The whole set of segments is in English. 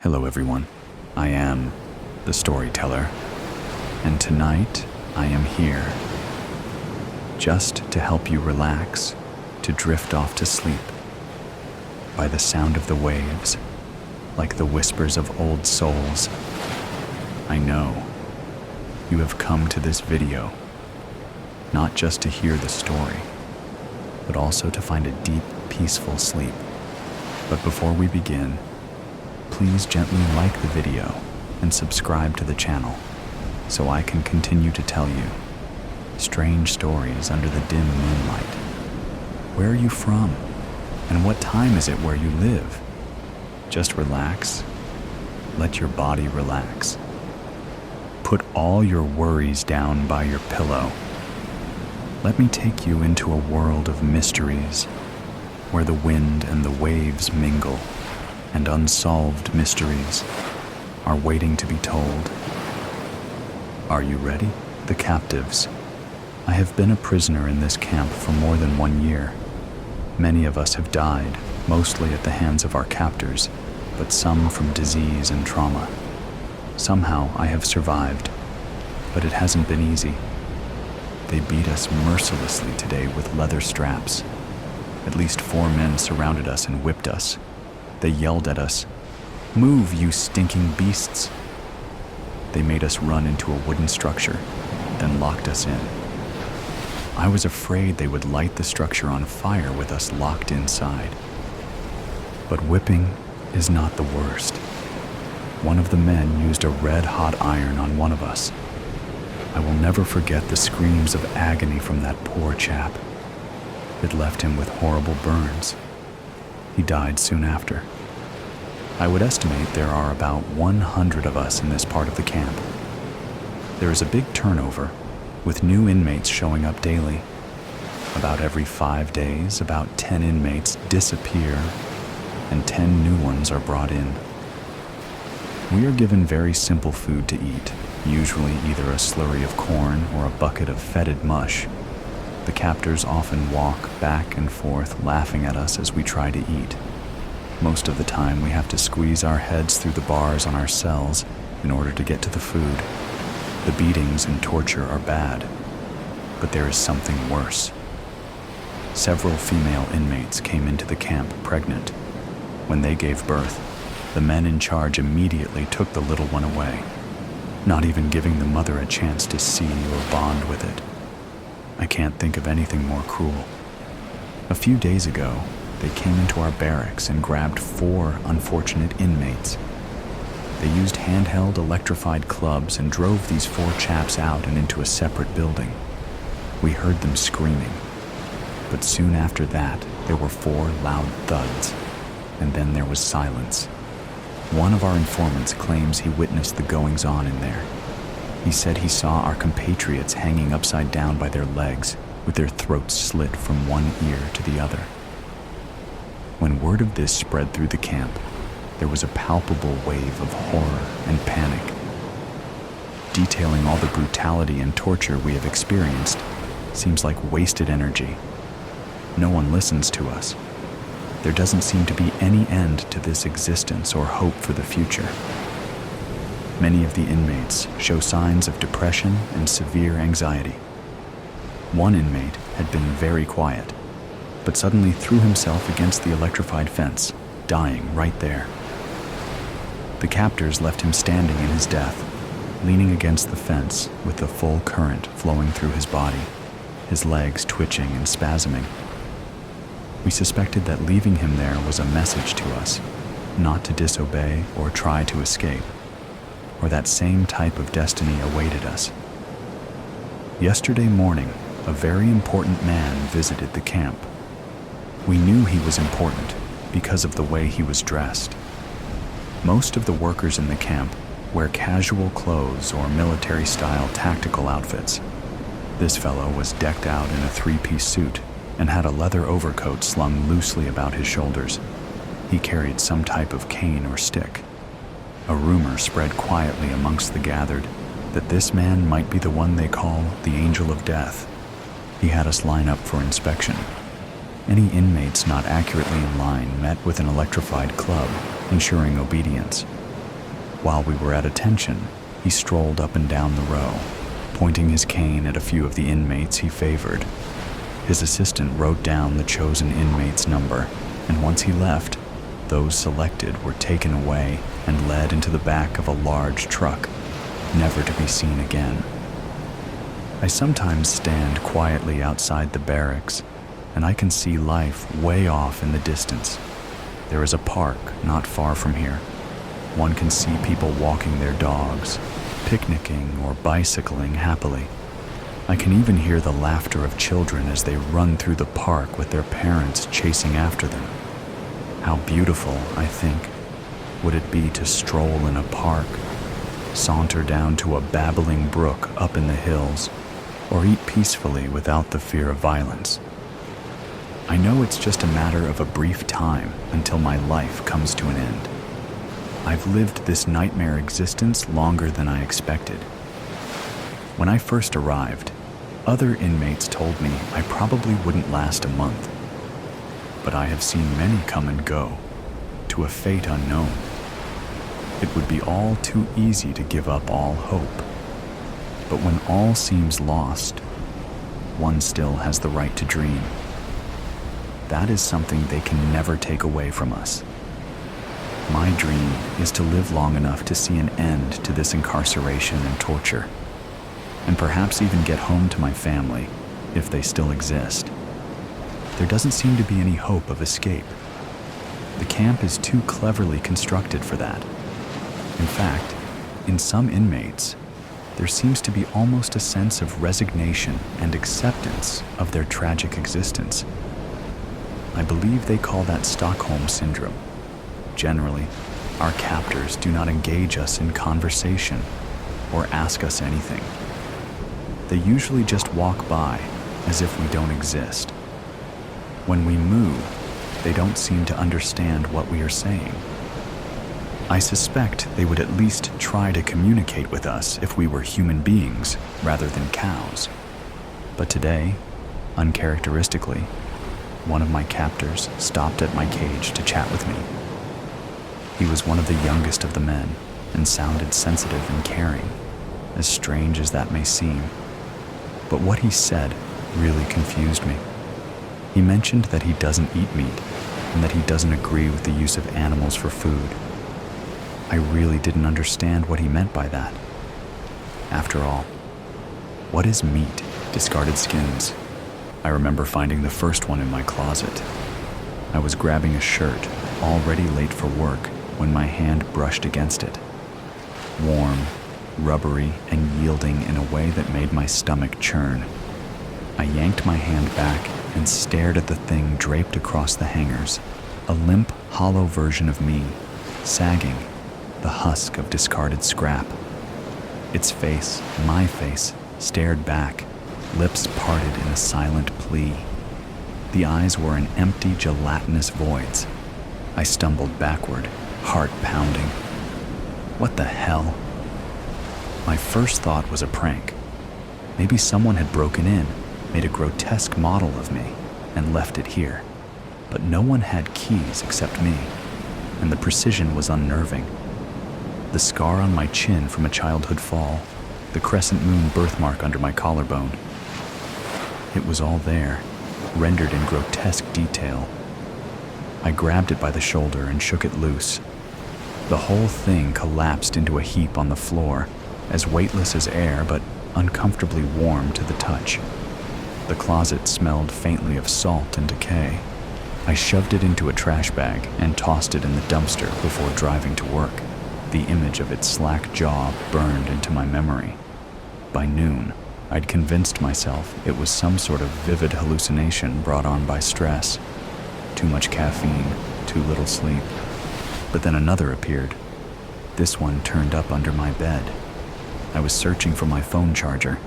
Hello everyone, I am the storyteller, and tonight I am here just to help you relax, to drift off to sleep by the sound of the waves, like the whispers of old souls. I know you have come to this video not just to hear the story, but also to find a deep, peaceful sleep. But before we begin, please gently like the video and subscribe to the channel so I can continue to tell you strange stories under the dim moonlight. Where are you from? And what time is it where you live? Just relax. Let your body relax. Put all your worries down by your pillow. Let me take you into a world of mysteries where the wind and the waves mingle, and unsolved mysteries are waiting to be told. Are you ready? The captives. I have been a prisoner in this camp for more than 1 year. Many of us have died, mostly at the hands of our captors, but some from disease and trauma. Somehow I have survived, but it hasn't been easy. They beat us mercilessly today with leather straps. At least 4 men surrounded us and whipped us. They yelled at us, "Move, you stinking beasts!" They made us run into a wooden structure, then locked us in. I was afraid they would light the structure on fire with us locked inside. But whipping is not the worst. One of the men used a red-hot iron on one of us. I will never forget the screams of agony from that poor chap. It left him with horrible burns. He died soon after. I would estimate there are about 100 of us in this part of the camp. There is a big turnover, with new inmates showing up daily. About every 5 days, about 10 inmates disappear, and 10 new ones are brought in. We are given very simple food to eat, usually either a slurry of corn or a bucket of fetid mush. The captors often walk back and forth, laughing at us as we try to eat. Most of the time, we have to squeeze our heads through the bars on our cells in order to get to the food. The beatings and torture are bad, but there is something worse. Several female inmates came into the camp pregnant. When they gave birth, the men in charge immediately took the little one away, not even giving the mother a chance to see or bond with it. I can't think of anything more cruel. A few days ago, they came into our barracks and grabbed 4 unfortunate inmates. They used handheld electrified clubs and drove these 4 chaps out and into a separate building. We heard them screaming. But soon after that, there were 4 loud thuds, and then there was silence. One of our informants claims he witnessed the goings-on in there. He said he saw our compatriots hanging upside down by their legs, with their throats slit from one ear to the other. When word of this spread through the camp, there was a palpable wave of horror and panic. Detailing all the brutality and torture we have experienced seems like wasted energy. No one listens to us. There doesn't seem to be any end to this existence or hope for the future. Many of the inmates show signs of depression and severe anxiety. One inmate had been very quiet, but suddenly threw himself against the electrified fence, dying right there. The captors left him standing in his death, leaning against the fence with the full current flowing through his body, his legs twitching and spasming. We suspected that leaving him there was a message to us, not to disobey or try to escape, or that same type of destiny awaited us. Yesterday morning, a very important man visited the camp. We knew he was important because of the way he was dressed. Most of the workers in the camp wear casual clothes or military-style tactical outfits. This fellow was decked out in a 3-piece suit and had a leather overcoat slung loosely about his shoulders. He carried some type of cane or stick. A rumor spread quietly amongst the gathered that this man might be the one they call the Angel of Death. He had us line up for inspection. Any inmates not accurately in line met with an electrified club, ensuring obedience. While we were at attention, he strolled up and down the row, pointing his cane at a few of the inmates he favored. His assistant wrote down the chosen inmate's number, and once he left, those selected were taken away and led into the back of a large truck, never to be seen again. I sometimes stand quietly outside the barracks, and I can see life way off in the distance. There is a park not far from here. One can see people walking their dogs, picnicking or bicycling happily. I can even hear the laughter of children as they run through the park with their parents chasing after them. How beautiful, I think, would it be to stroll in a park, saunter down to a babbling brook up in the hills, or eat peacefully without the fear of violence. I know it's just a matter of a brief time until my life comes to an end. I've lived this nightmare existence longer than I expected. When I first arrived, other inmates told me I probably wouldn't last a month. But I have seen many come and go, to a fate unknown. It would be all too easy to give up all hope. But when all seems lost, one still has the right to dream. That is something they can never take away from us. My dream is to live long enough to see an end to this incarceration and torture, and perhaps even get home to my family, if they still exist. There doesn't seem to be any hope of escape. The camp is too cleverly constructed for that. In fact, in some inmates, there seems to be almost a sense of resignation and acceptance of their tragic existence. I believe they call that Stockholm Syndrome. Generally, our captors do not engage us in conversation or ask us anything. They usually just walk by as if we don't exist. When we move, they don't seem to understand what we are saying. I suspect they would at least try to communicate with us if we were human beings rather than cows. But today, uncharacteristically, one of my captors stopped at my cage to chat with me. He was one of the youngest of the men and sounded sensitive and caring, as strange as that may seem. But what he said really confused me. He mentioned that he doesn't eat meat and that he doesn't agree with the use of animals for food. I really didn't understand what he meant by that. After all, what is meat? Discarded skins. I remember finding the first one in my closet. I was grabbing a shirt, already late for work, when my hand brushed against it. Warm, rubbery, and yielding in a way that made my stomach churn. I yanked my hand back and stared at the thing draped across the hangers, a limp, hollow version of me, sagging, the husk of discarded scrap. Its face, my face, stared back, lips parted in a silent plea. The eyes were in empty, gelatinous voids. I stumbled backward, heart pounding. What the hell? My first thought was a prank. Maybe someone had broken in, made a grotesque model of me, and left it here. But no one had keys except me, and the precision was unnerving. The scar on my chin from a childhood fall, the crescent moon birthmark under my collarbone. It was all there, rendered in grotesque detail. I grabbed it by the shoulder and shook it loose. The whole thing collapsed into a heap on the floor, as weightless as air but uncomfortably warm to the touch. The closet smelled faintly of salt and decay. I shoved it into a trash bag and tossed it in the dumpster before driving to work. The image of its slack jaw burned into my memory. By noon, I'd convinced myself it was some sort of vivid hallucination brought on by stress. Too much caffeine, too little sleep. But then another appeared. This one turned up under my bed. I was searching for my phone charger,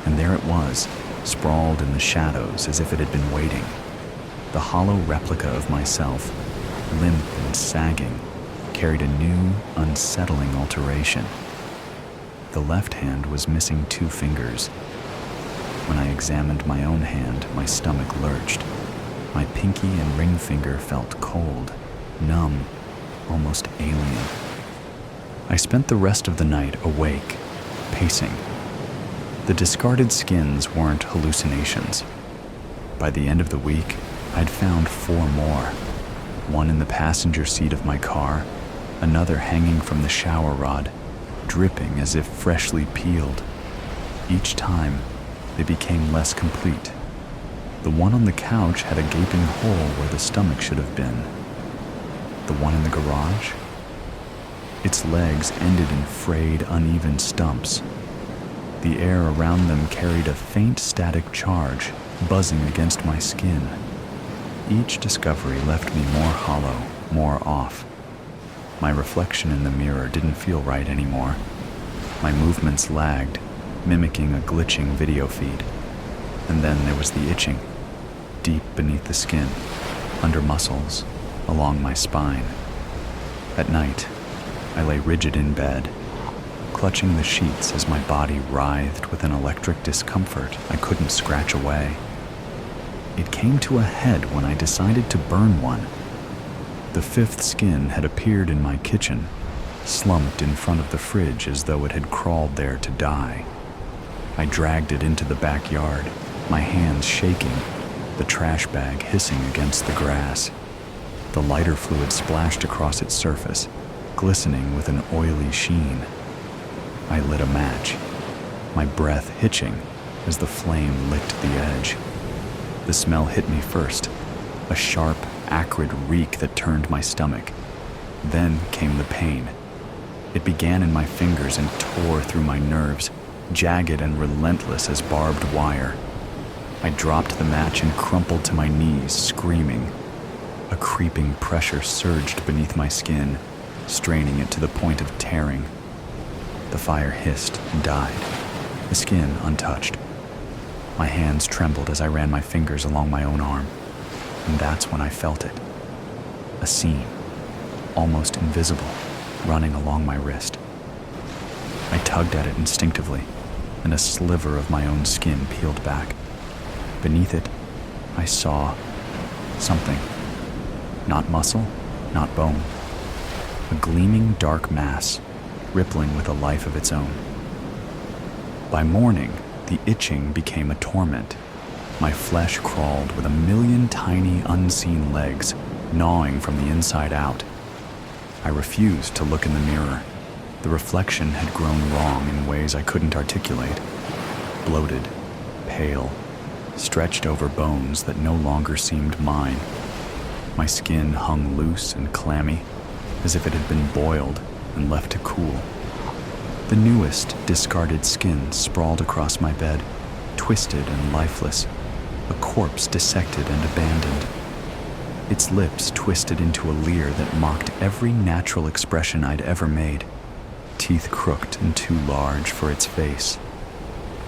and there it was, sprawled in the shadows as if it had been waiting. The hollow replica of myself, limp and sagging, carried a new, unsettling alteration. The left hand was missing 2 fingers. When I examined my own hand, my stomach lurched. My pinky and ring finger felt cold, numb, almost alien. I spent the rest of the night awake, pacing. The discarded skins weren't hallucinations. By the end of the week, I'd found 4 more. One in the passenger seat of my car, another hanging from the shower rod, dripping as if freshly peeled. Each time, they became less complete. The one on the couch had a gaping hole where the stomach should have been. The one in the garage? Its legs ended in frayed, uneven stumps. The air around them carried a faint static charge, buzzing against my skin. Each discovery left me more hollow, more off. My reflection in the mirror didn't feel right anymore. My movements lagged, mimicking a glitching video feed. And then there was the itching, deep beneath the skin, under muscles, along my spine. At night, I lay rigid in bed, clutching the sheets as my body writhed with an electric discomfort I couldn't scratch away. It came to a head when I decided to burn one. The 5th skin had appeared in my kitchen, slumped in front of the fridge as though it had crawled there to die. I dragged it into the backyard, my hands shaking, the trash bag hissing against the grass. The lighter fluid splashed across its surface, glistening with an oily sheen. I lit a match, my breath hitching as the flame licked the edge. The smell hit me first, a sharp, acrid reek that turned my stomach. Then came the pain. It began in my fingers and tore through my nerves, jagged and relentless as barbed wire. I dropped the match and crumpled to my knees, screaming. A creeping pressure surged beneath my skin, straining it to the point of tearing. The fire hissed and died, the skin untouched. My hands trembled as I ran my fingers along my own arm, and that's when I felt it. A seam, almost invisible, running along my wrist. I tugged at it instinctively, and a sliver of my own skin peeled back. Beneath it, I saw something. Not muscle, not bone. A gleaming dark mass, rippling with a life of its own. By morning, the itching became a torment. My flesh crawled with a million tiny, unseen legs, gnawing from the inside out. I refused to look in the mirror. The reflection had grown wrong in ways I couldn't articulate. Bloated, pale, stretched over bones that no longer seemed mine. My skin hung loose and clammy, as if it had been boiled and left to cool. The newest, discarded skin sprawled across my bed, twisted and lifeless, a corpse dissected and abandoned. Its lips twisted into a leer that mocked every natural expression I'd ever made, teeth crooked and too large for its face.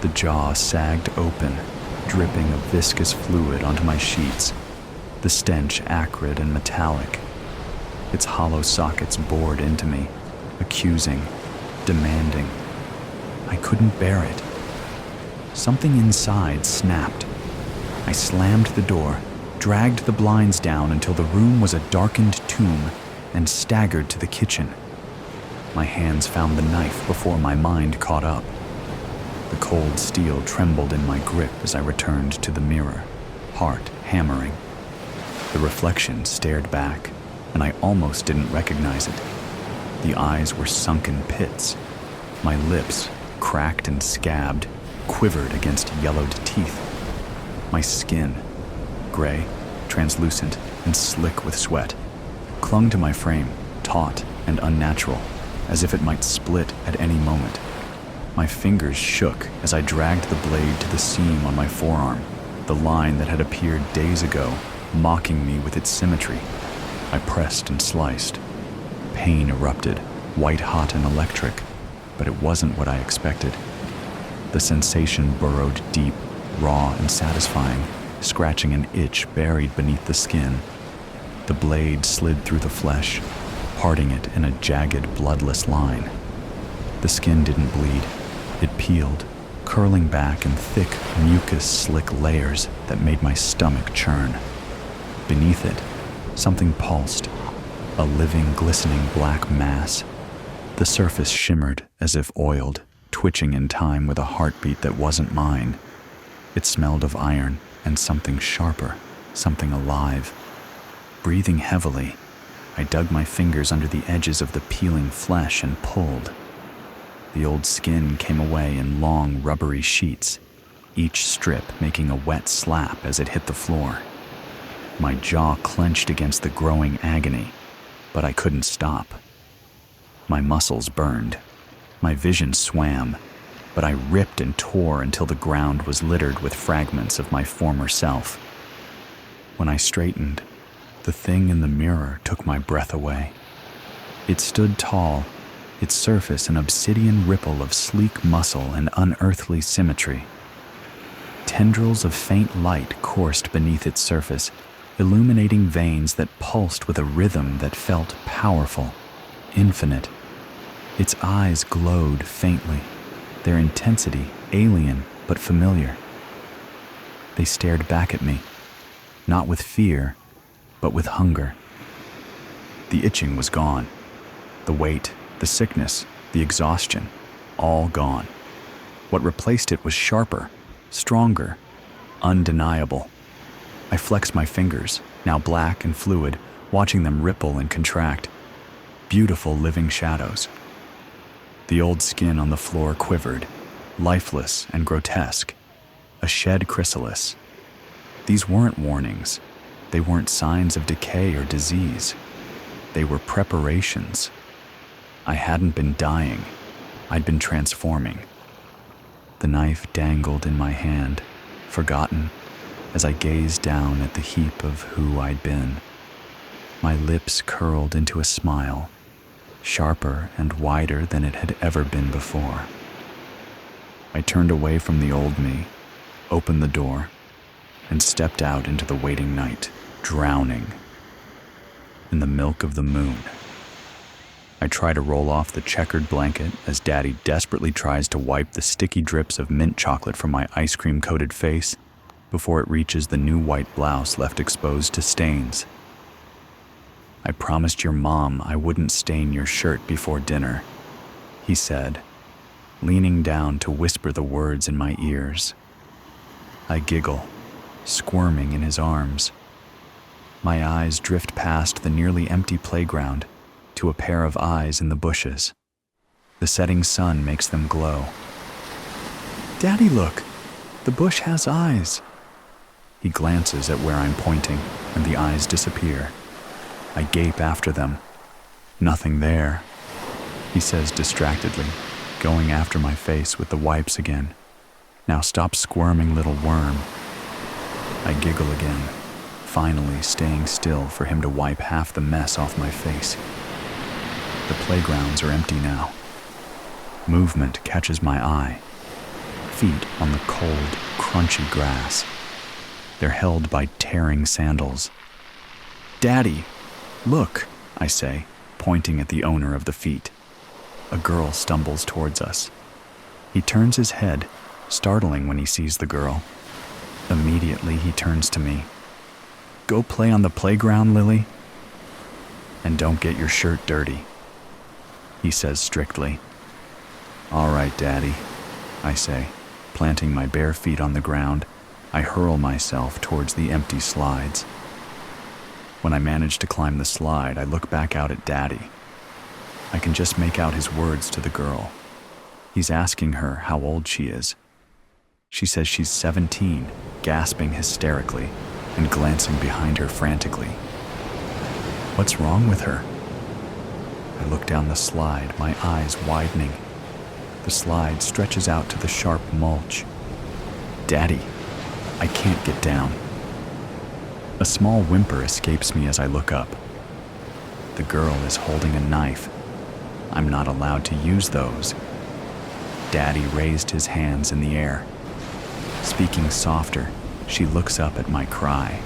The jaw sagged open, dripping a viscous fluid onto my sheets, the stench acrid and metallic. Its hollow sockets bored into me, accusing, demanding. I couldn't bear it. Something inside snapped. I slammed the door, dragged the blinds down until the room was a darkened tomb, and staggered to the kitchen. My hands found the knife before my mind caught up. The cold steel trembled in my grip as I returned to the mirror, heart hammering. The reflection stared back, and I almost didn't recognize it. The eyes were sunken pits. My lips, cracked and scabbed, quivered against yellowed teeth. My skin, gray, translucent, and slick with sweat, clung to my frame, taut and unnatural, as if it might split at any moment. My fingers shook as I dragged the blade to the seam on my forearm, the line that had appeared days ago, mocking me with its symmetry. I pressed and sliced. Pain erupted, white-hot and electric, but it wasn't what I expected. The sensation burrowed deep, raw and satisfying, scratching an itch buried beneath the skin. The blade slid through the flesh, parting it in a jagged, bloodless line. The skin didn't bleed. It peeled, curling back in thick, mucus-slick layers that made my stomach churn. Beneath it, something pulsed, a living, glistening black mass. The surface shimmered as if oiled, twitching in time with a heartbeat that wasn't mine. It smelled of iron and something sharper, something alive. Breathing heavily, I dug my fingers under the edges of the peeling flesh and pulled. The old skin came away in long, rubbery sheets, each strip making a wet slap as it hit the floor. My jaw clenched against the growing agony, but I couldn't stop. My muscles burned. My vision swam, but I ripped and tore until the ground was littered with fragments of my former self. When I straightened, the thing in the mirror took my breath away. It stood tall, its surface an obsidian ripple of sleek muscle and unearthly symmetry. Tendrils of faint light coursed beneath its surface, illuminating veins that pulsed with a rhythm that felt powerful, infinite. Its eyes glowed faintly, their intensity alien but familiar. They stared back at me, not with fear, but with hunger. The itching was gone. The weight, the sickness, the exhaustion, all gone. What replaced it was sharper, stronger, undeniable. I flexed my fingers, now black and fluid, watching them ripple and contract. Beautiful living shadows. The old skin on the floor quivered, lifeless and grotesque, a shed chrysalis. These weren't warnings. They weren't signs of decay or disease. They were preparations. I hadn't been dying. I'd been transforming. The knife dangled in my hand, forgotten, as I gazed down at the heap of who I'd been. My lips curled into a smile, sharper and wider than it had ever been before. I turned away from the old me, opened the door, and stepped out into the waiting night, drowning in the milk of the moon. I try to roll off the checkered blanket as Daddy desperately tries to wipe the sticky drips of mint chocolate from my ice cream-coated face before it reaches the new white blouse left exposed to stains. "I promised your mom I wouldn't stain your shirt before dinner," he said, leaning down to whisper the words in my ears. I giggle, squirming in his arms. My eyes drift past the nearly empty playground to a pair of eyes in the bushes. The setting sun makes them glow. "Daddy, look! The bush has eyes!" He glances at where I'm pointing, and the eyes disappear. I gape after them. "Nothing there," he says distractedly, going after my face with the wipes again. "Now stop squirming, little worm." I giggle again, finally staying still for him to wipe half the mess off my face. The playgrounds are empty now. Movement catches my eye. Feet on the cold, crunchy grass. They're held by tearing sandals. "Daddy, look," I say, pointing at the owner of the feet. A girl stumbles towards us. He turns his head, startling when he sees the girl. Immediately he turns to me. "Go play on the playground, Lily. And don't get your shirt dirty," he says strictly. "All right, Daddy," I say, planting my bare feet on the ground. I hurl myself towards the empty slides. When I manage to climb the slide, I look back out at Daddy. I can just make out his words to the girl. He's asking her how old she is. She says she's 17, gasping hysterically and glancing behind her frantically. What's wrong with her? I look down the slide, my eyes widening. The slide stretches out to the sharp mulch. "Daddy, I can't get down." A small whimper escapes me as I look up. The girl is holding a knife. I'm not allowed to use those. Daddy raised his hands in the air. Speaking softer, she looks up at my cry.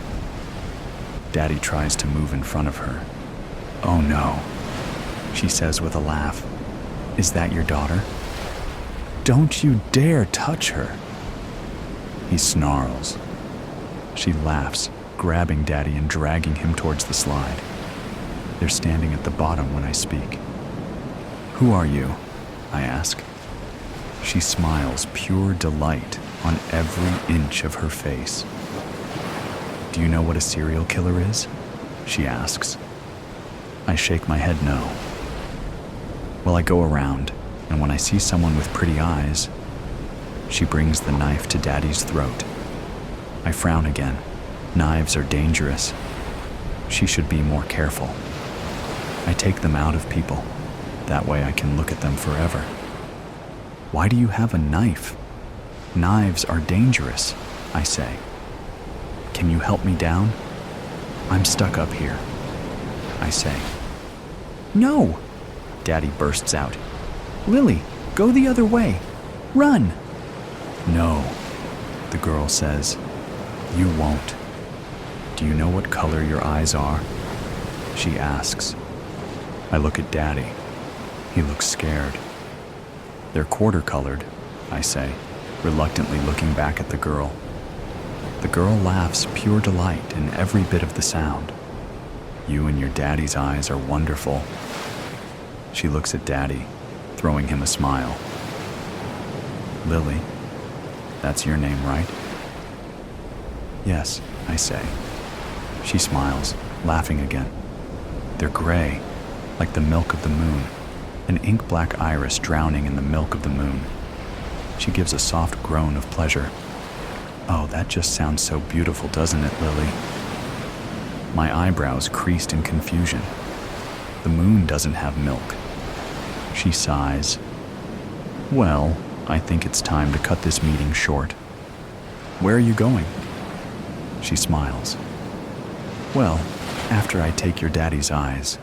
Daddy tries to move in front of her. "Oh no," she says with a laugh. "Is that your daughter? Don't you dare touch her." He snarls. She laughs, grabbing Daddy and dragging him towards the slide. They're standing at the bottom when I speak. Who are you? I ask. She smiles pure delight on every inch of her face. Do you know what a serial killer is? She asks. I shake my head no. Well, I go around, and when I see someone with pretty eyes, she brings the knife to Daddy's throat. I frown again. Knives are dangerous. She should be more careful. I take them out of people. That way I can look at them forever. Why do you have a knife? Knives are dangerous, I say. Can you help me down? I'm stuck up here, I say. No, Daddy bursts out. Lily, go the other way. Run. No, the girl says. You won't. Do you know what color your eyes are? She asks. I look at Daddy. He looks scared. They're quarter-colored, I say, reluctantly looking back at the girl. The girl laughs pure delight in every bit of the sound. You and your daddy's eyes are wonderful. She looks at Daddy, throwing him a smile. Lily, that's your name, right? Yes, I say. She smiles, laughing again. They're gray, like the milk of the moon, an ink-black iris drowning in the milk of the moon. She gives a soft groan of pleasure. Oh, that just sounds so beautiful, doesn't it, Lily? My eyebrows creased in confusion. The moon doesn't have milk. She sighs. Well, I think it's time to cut this meeting short. Where are you going? She smiles. Well, after I take your daddy's eyes,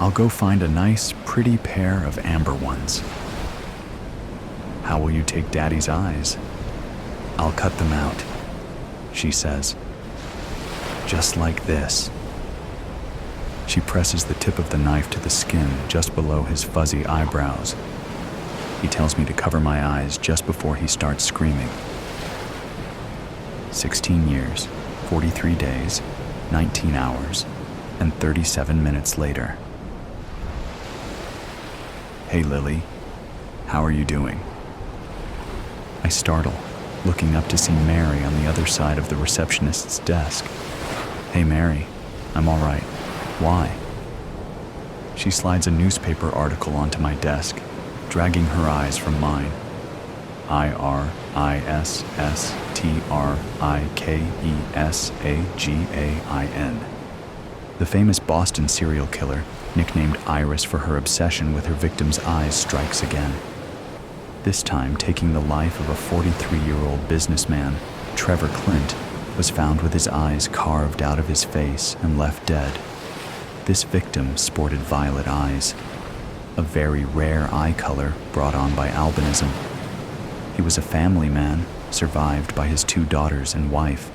I'll go find a nice, pretty pair of amber ones. How will you take Daddy's eyes? I'll cut them out, she says. Just like this. She presses the tip of the knife to the skin just below his fuzzy eyebrows. He tells me to cover my eyes just before he starts screaming. 16 years, 43 days, 19 hours, and 37 minutes later. Hey, Lily. How are you doing? I startle, looking up to see Mary on the other side of the receptionist's desk. Hey, Mary. I'm all right. Why? She slides a newspaper article onto my desk, dragging her eyes from mine. IRISSTRIKESAGAIN. The famous Boston serial killer, nicknamed Iris for her obsession with her victim's eyes, strikes again. This time taking the life of a 43-year-old businessman, Trevor Clint, was found with his eyes carved out of his face and left dead. This victim sported violet eyes, a very rare eye color brought on by albinism. He was a family man, survived by his 2 daughters and wife.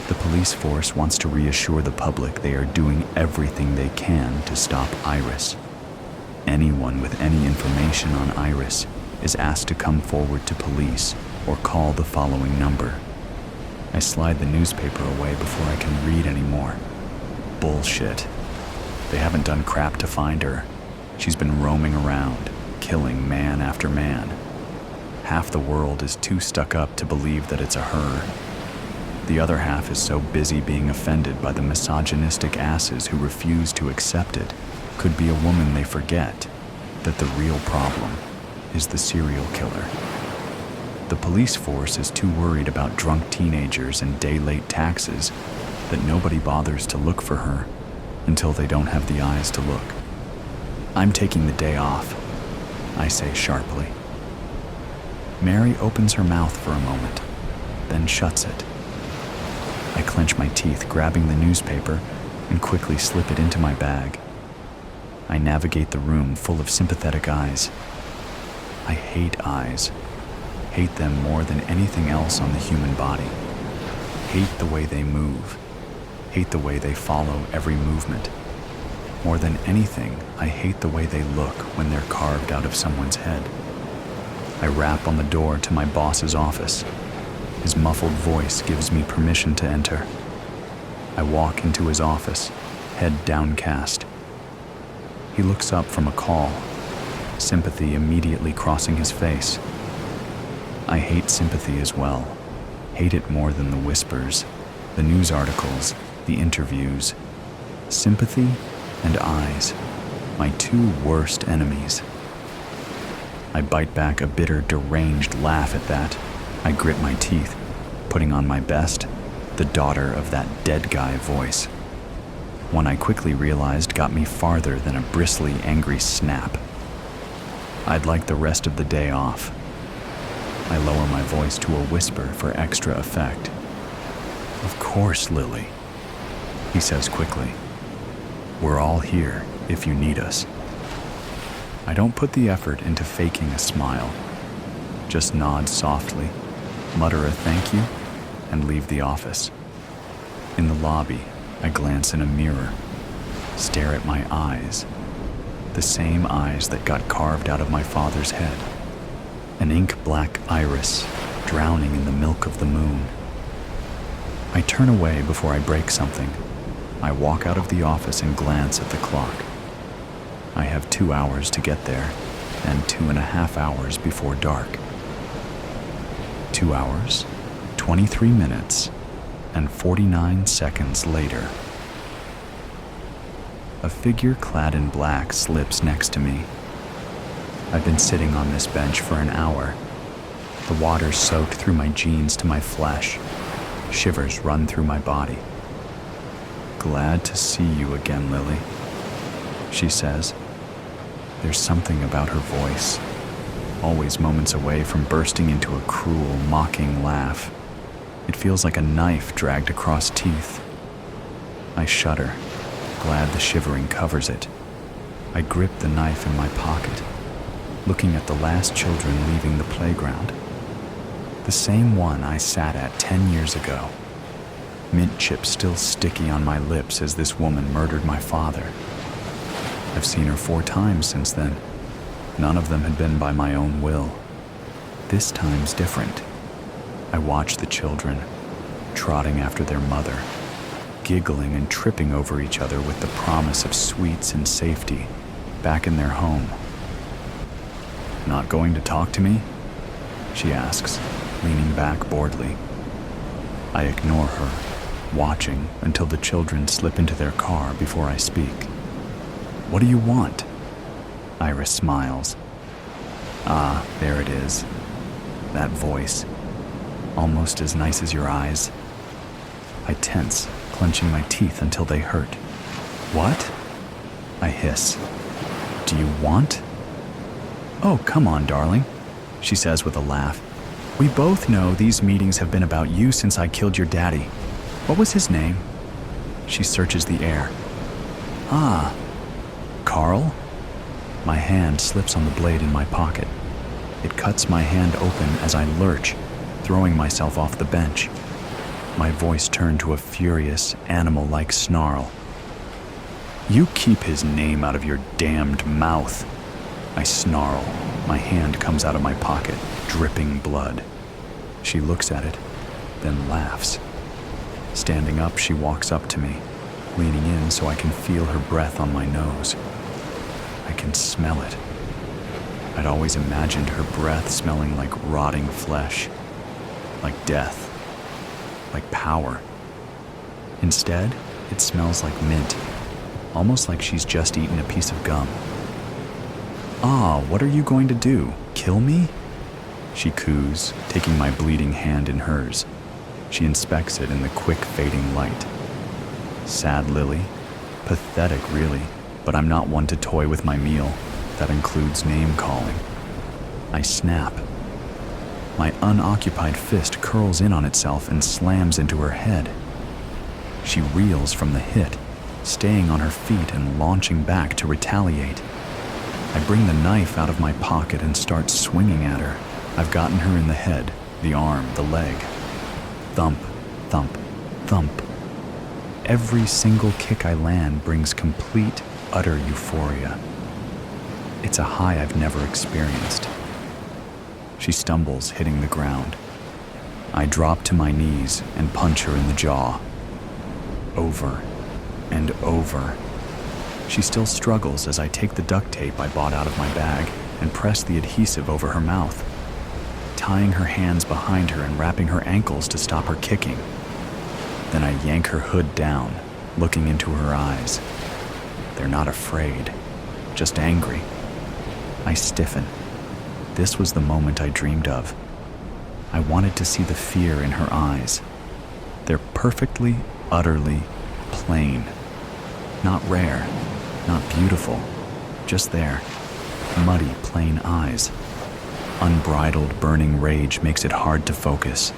The police force wants to reassure the public they are doing everything they can to stop Iris. Anyone with any information on Iris is asked to come forward to police or call the following number. I slide the newspaper away before I can read anymore. Bullshit. They haven't done crap to find her. She's been roaming around, killing man after man. Half the world is too stuck up to believe that it's a her. The other half is so busy being offended by the misogynistic asses who refuse to accept it could be a woman they forget that the real problem is the serial killer. The police force is too worried about drunk teenagers and day-late taxes that nobody bothers to look for her until they don't have the eyes to look. I'm taking the day off, I say sharply. Mary opens her mouth for a moment, then shuts it. I clench my teeth, grabbing the newspaper, and quickly slip it into my bag. I navigate the room full of sympathetic eyes. I hate eyes. Hate them more than anything else on the human body. Hate the way they move. Hate the way they follow every movement. More than anything, I hate the way they look when they're carved out of someone's head. I rap on the door to my boss's office. His muffled voice gives me permission to enter. I walk into his office, head downcast. He looks up from a call, sympathy immediately crossing his face. I hate sympathy as well. Hate it more than the whispers, the news articles, the interviews. Sympathy and eyes, my two worst enemies. I bite back a bitter, deranged laugh at that. I grit my teeth, putting on my best, the daughter of that dead guy voice. One I quickly realized got me farther than a bristly, angry snap. I'd like the rest of the day off. I lower my voice to a whisper for extra effect. "Of course, Lily," he says quickly. "We're all here if you need us." I don't put the effort into faking a smile. Just nod softly, mutter a thank you, and leave the office. In the lobby, I glance in a mirror, stare at my eyes, the same eyes that got carved out of my father's head. An ink-black iris drowning in the milk of the moon. I turn away before I break something. I walk out of the office and glance at the clock. I have 2 hours to get there, and 2.5 hours before dark. 2 hours, 23 minutes, and 49 seconds later. A figure clad in black slips next to me. I've been sitting on this bench for an hour. The water soaked through my jeans to my flesh. Shivers run through my body. "Glad to see you again, Lily," she says. There's something about her voice, always moments away from bursting into a cruel, mocking laugh. It feels like a knife dragged across teeth. I shudder, glad the shivering covers it. I grip the knife in my pocket, looking at the last children leaving the playground. The same one I sat at 10 years ago. Mint chips still sticky on my lips as this woman murdered my father. I've seen her 4 times since then. None of them had been by my own will. This time's different. I watch the children, trotting after their mother, giggling and tripping over each other with the promise of sweets and safety back in their home. "Not going to talk to me?" she asks, leaning back boredly. I ignore her, watching until the children slip into their car before I speak. "What do you want?" Iris smiles. Ah, there it is. That voice. Almost as nice as your eyes. I tense, clenching my teeth until they hurt. "What?" I hiss. "Do you want?" "Oh, come on, darling," she says with a laugh. "We both know these meetings have been about you since I killed your daddy. What was his name?" She searches the air. "Ah, Carl?" My hand slips on the blade in my pocket. It cuts my hand open as I lurch, throwing myself off the bench. My voice turned to a furious, animal-like snarl. "You keep his name out of your damned mouth." I snarl. My hand comes out of my pocket, dripping blood. She looks at it, then laughs. Standing up, she walks up to me, leaning in so I can feel her breath on my nose. I can smell it. I'd always imagined her breath smelling like rotting flesh, like death, like power. Instead, it smells like mint, almost like she's just eaten a piece of gum. "Ah, what are you going to do? Kill me?" She coos, taking my bleeding hand in hers. She inspects it in the quick fading light. Sad Lily. Pathetic, really, but I'm not one to toy with my meal. That includes name-calling. I snap. My unoccupied fist curls in on itself and slams into her head. She reels from the hit, staying on her feet and launching back to retaliate. I bring the knife out of my pocket and start swinging at her. I've gotten her in the head, the arm, the leg. Thump, thump, thump. Every single kick I land brings complete, utter euphoria. It's a high I've never experienced. She stumbles, hitting the ground. I drop to my knees and punch her in the jaw. Over and over She still struggles as I take the duct tape I bought out of my bag and press the adhesive over her mouth, tying her hands behind her and wrapping her ankles to stop her kicking. Then I yank her hood down, looking into her eyes. They're not afraid, just angry. I stiffen. This was the moment I dreamed of. I wanted to see the fear in her eyes. They're perfectly, utterly plain. Not rare, not beautiful, just there. Muddy, plain eyes. Unbridled, burning rage makes it hard to focus.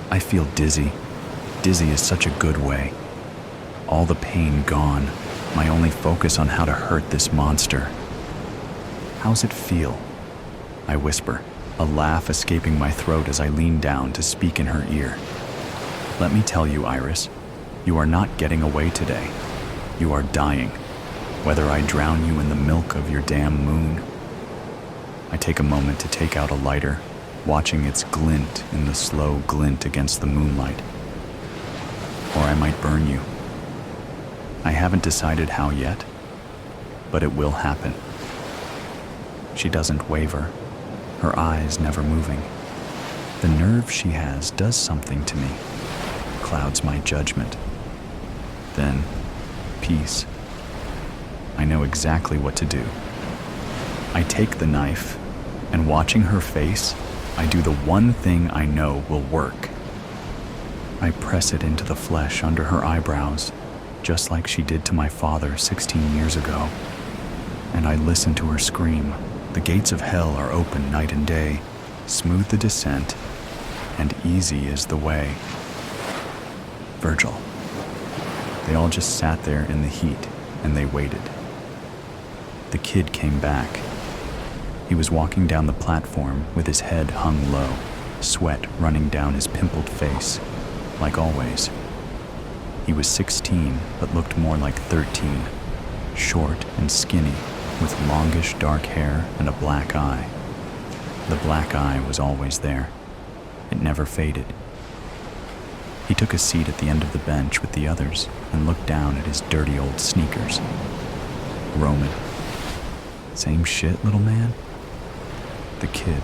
I feel dizzy. Dizzy is such a good way. All the pain gone, my only focus on how to hurt this monster. How's it feel? I whisper, a laugh escaping my throat as I lean down to speak in her ear. Let me tell you, Iris, you are not getting away today. You are dying, whether I drown you in the milk of your damn moon. I take a moment to take out a lighter, watching its glint in the slow glint against the moonlight. Or I might burn you. I haven't decided how yet, but it will happen. She doesn't waver, her eyes never moving. The nerve she has does something to me, clouds my judgment. Then, peace. I know exactly what to do. I take the knife, and watching her face, I do the one thing I know will work. I press it into the flesh under her eyebrows, just like she did to my father 16 years ago. And I listen to her scream. The gates of hell are open night and day, smooth the descent, and easy is the way. Virgil. They all just sat there in the heat, and they waited. The kid came back. He was walking down the platform with his head hung low, sweat running down his pimpled face, like always. He was 16, but looked more like 13, short and skinny, with longish dark hair and a black eye. The black eye was always there. It never faded. He took a seat at the end of the bench with the others and looked down at his dirty old sneakers. Roman. Same shit, little man? The kid.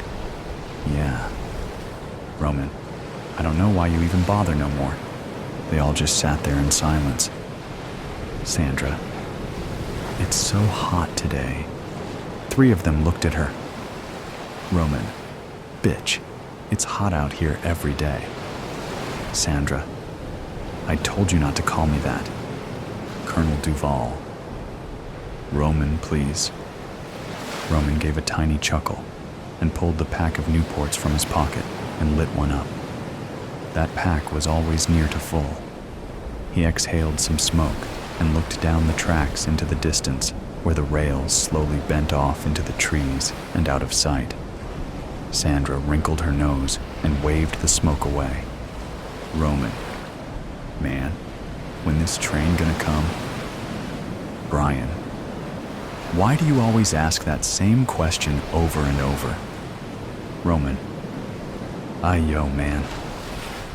Yeah. Roman. I don't know why you even bother no more. They all just sat there in silence. Sandra. It's so hot today. 3 of them looked at her. Roman. Bitch. It's hot out here every day. Sandra. I told you not to call me that. Colonel Duval. Roman, please. Roman gave a tiny chuckle and pulled the pack of Newports from his pocket and lit one up. That pack was always near to full. He exhaled some smoke and looked down the tracks into the distance where the rails slowly bent off into the trees and out of sight. Sandra wrinkled her nose and waved the smoke away. Roman. Man, when this train gonna come? Brian. Why do you always ask that same question over and over? Roman. Yo, man.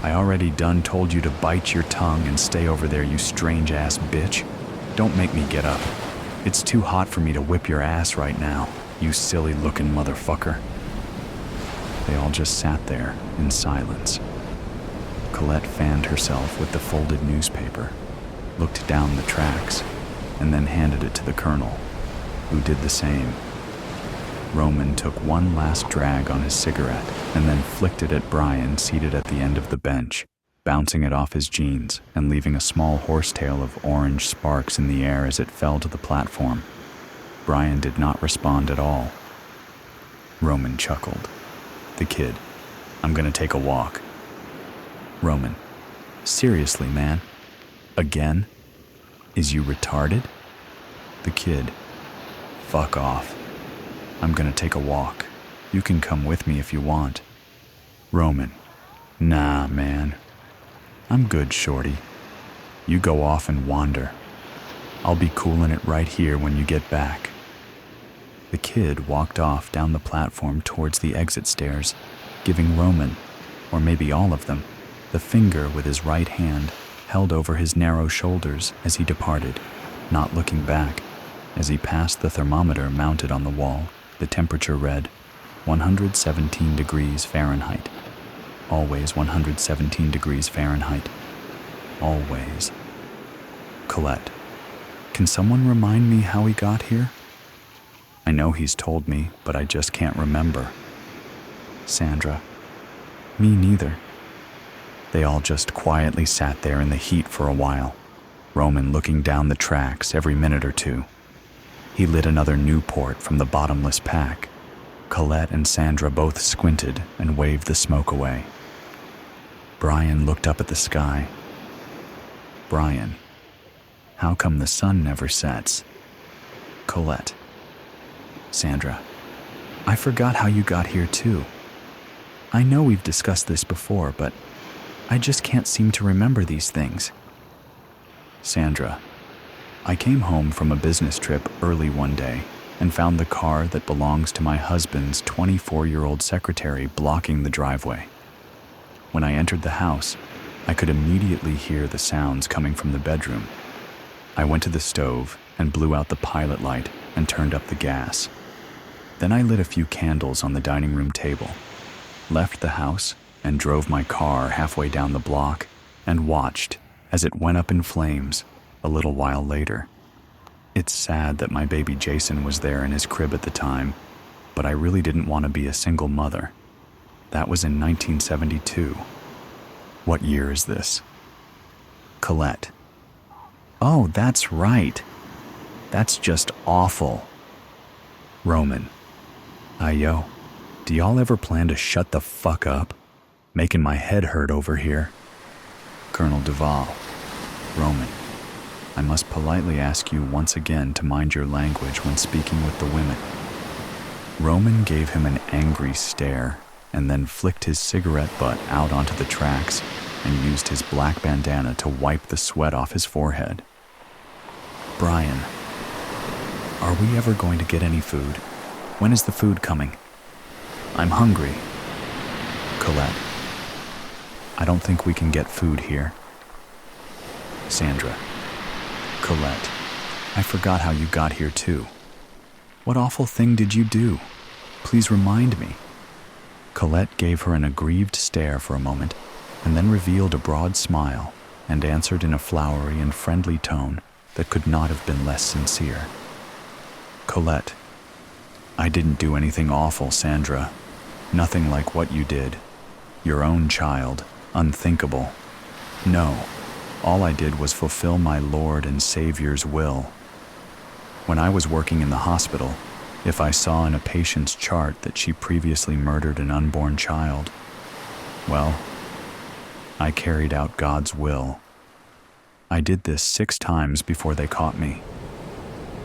I already done told you to bite your tongue and stay over there, you strange-ass bitch. Don't make me get up. It's too hot for me to whip your ass right now, you silly-looking motherfucker. They all just sat there in silence. Colette fanned herself with the folded newspaper, looked down the tracks, and then handed it to the colonel, who did the same. Roman took one last drag on his cigarette and then flicked it at Brian seated at the end of the bench, bouncing it off his jeans and leaving a small horsetail of orange sparks in the air as it fell to the platform. Brian did not respond at all. Roman chuckled. The kid. I'm gonna take a walk. Roman. Seriously, man? Again? Is you retarded? The kid. Fuck off. I'm gonna take a walk. You can come with me if you want. Roman. Nah, man. I'm good, shorty. You go off and wander. I'll be coolin' it right here when you get back. The kid walked off down the platform towards the exit stairs, giving Roman, or maybe all of them, the finger with his right hand held over his narrow shoulders as he departed. not looking back. As he passed the thermometer mounted on the wall, the temperature read 117 degrees Fahrenheit. Always 117 degrees Fahrenheit. Always. Colette, can someone remind me how he got here? I know he's told me, but I just can't remember. Sandra, me neither. They all just quietly sat there in the heat for a while, Roman looking down the tracks every minute or two. He lit another Newport from the bottomless pack. Colette and Sandra both squinted and waved the smoke away. Brian looked up at the sky. Brian, how come the sun never sets? Colette. Sandra, I forgot how you got here too. I know we've discussed this before, but I just can't seem to remember these things. Sandra, I came home from a business trip early one day and found the car that belongs to my husband's 24-year-old secretary blocking the driveway. When I entered the house, I could immediately hear the sounds coming from the bedroom. I went to the stove and blew out the pilot light and turned up the gas. Then I lit a few candles on the dining room table, left the house, and drove my car halfway down the block and watched as it went up in flames a little while later. It's sad that my baby Jason was there in his crib at the time, but I really didn't want to be a single mother. That was in 1972. What year is this? Colette. Oh, that's right. That's just awful. Roman. Ayo, do y'all ever plan to shut the fuck up? Making my head hurt over here. Colonel Duval. Roman. I must politely ask you once again to mind your language when speaking with the women. Roman gave him an angry stare and then flicked his cigarette butt out onto the tracks and used his black bandana to wipe the sweat off his forehead. Brian, are we ever going to get any food? When is the food coming? I'm hungry. Colette, I don't think we can get food here. Sandra. Colette, I forgot how you got here too. What awful thing did you do? Please remind me. Colette gave her an aggrieved stare for a moment, and then revealed a broad smile and answered in a flowery and friendly tone that could not have been less sincere. Colette, I didn't do anything awful, Sandra. Nothing like what you did. Your own child. Unthinkable. No, all I did was fulfill my Lord and Savior's will. When I was working in the hospital, if I saw in a patient's chart that she previously murdered an unborn child, well, I carried out God's will. I did this 6 times before they caught me.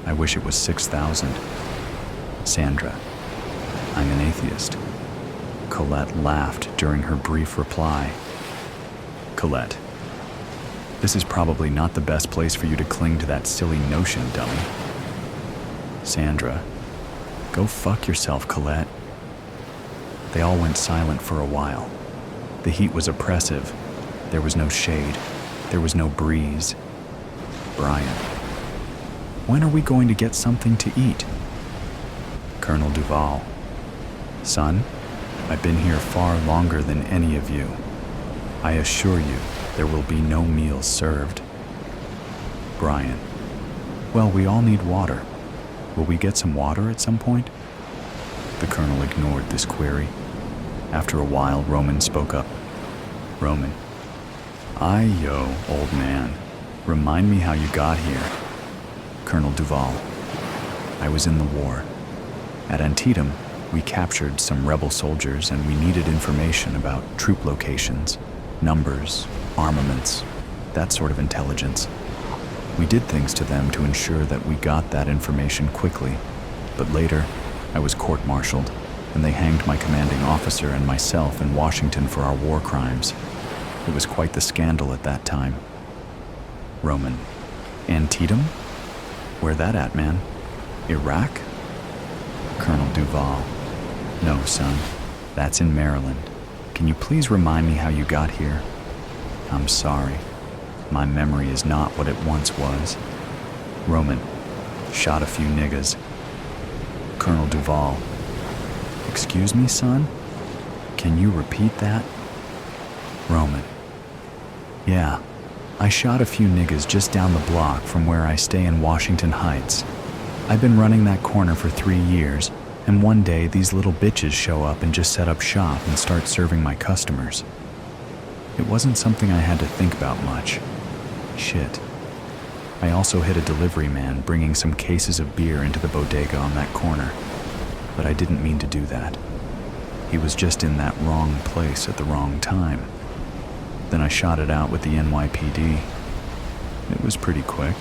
I wish it was 6,000. Sandra, I'm an atheist. Colette laughed during her brief reply. Colette, this is probably not the best place for you to cling to that silly notion, dummy. Sandra, go fuck yourself, Colette. They all went silent for a while. The heat was oppressive. There was no shade. There was no breeze. Brian, when are we going to get something to eat? Colonel Duval, son, I've been here far longer than any of you. I assure you, there will be no meals served. Brian, well, we all need water. Will we get some water at some point? The colonel ignored this query. After a while, Roman spoke up. Roman, yo, old man, remind me how you got here. Colonel Duval, I was in the war. At Antietam, we captured some rebel soldiers and we needed information about troop locations, numbers, armaments, that sort of intelligence. We did things to them to ensure that we got that information quickly, but later I was court-martialed and they hanged my commanding officer and myself in Washington for our war crimes. It was quite the scandal at that time. Roman, Antietam? Where that at, man? Iraq? Colonel Duval, no, son, that's in Maryland. Can you please remind me how you got here? I'm sorry. My memory is not what it once was. Roman, shot a few niggas. Colonel Duval, excuse me, son? Can you repeat that? Roman, yeah, I shot a few niggas just down the block from where I stay in Washington Heights. I've been running that corner for 3 years, and one day these little bitches show up and just set up shop and start serving my customers. It wasn't something I had to think about much. Shit. I also hit a delivery man bringing some cases of beer into the bodega on that corner, but I didn't mean to do that. He was just in that wrong place at the wrong time. Then I shot it out with the NYPD. It was pretty quick.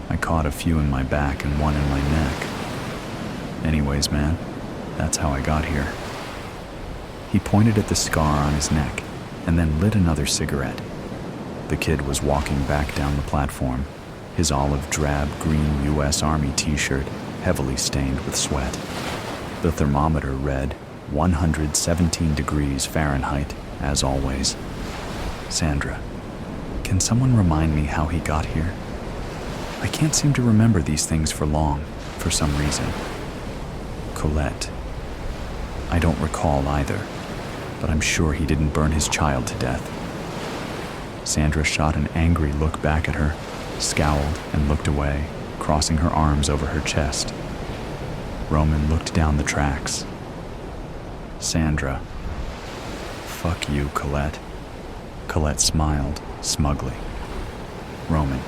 I caught a few in my back and one in my neck. Anyways, man, that's how I got here. He pointed at the scar on his neck and then lit another cigarette. The kid was walking back down the platform, his olive drab green U.S. Army t-shirt heavily stained with sweat. The thermometer read 117 degrees Fahrenheit, as always. Sandra, can someone remind me how he got here? I can't seem to remember these things for long, for some reason. Colette, I don't recall either, but I'm sure he didn't burn his child to death. Sandra shot an angry look back at her, scowled and looked away, crossing her arms over her chest. Roman looked down the tracks. Sandra, fuck you, Colette. Colette smiled, smugly. Roman,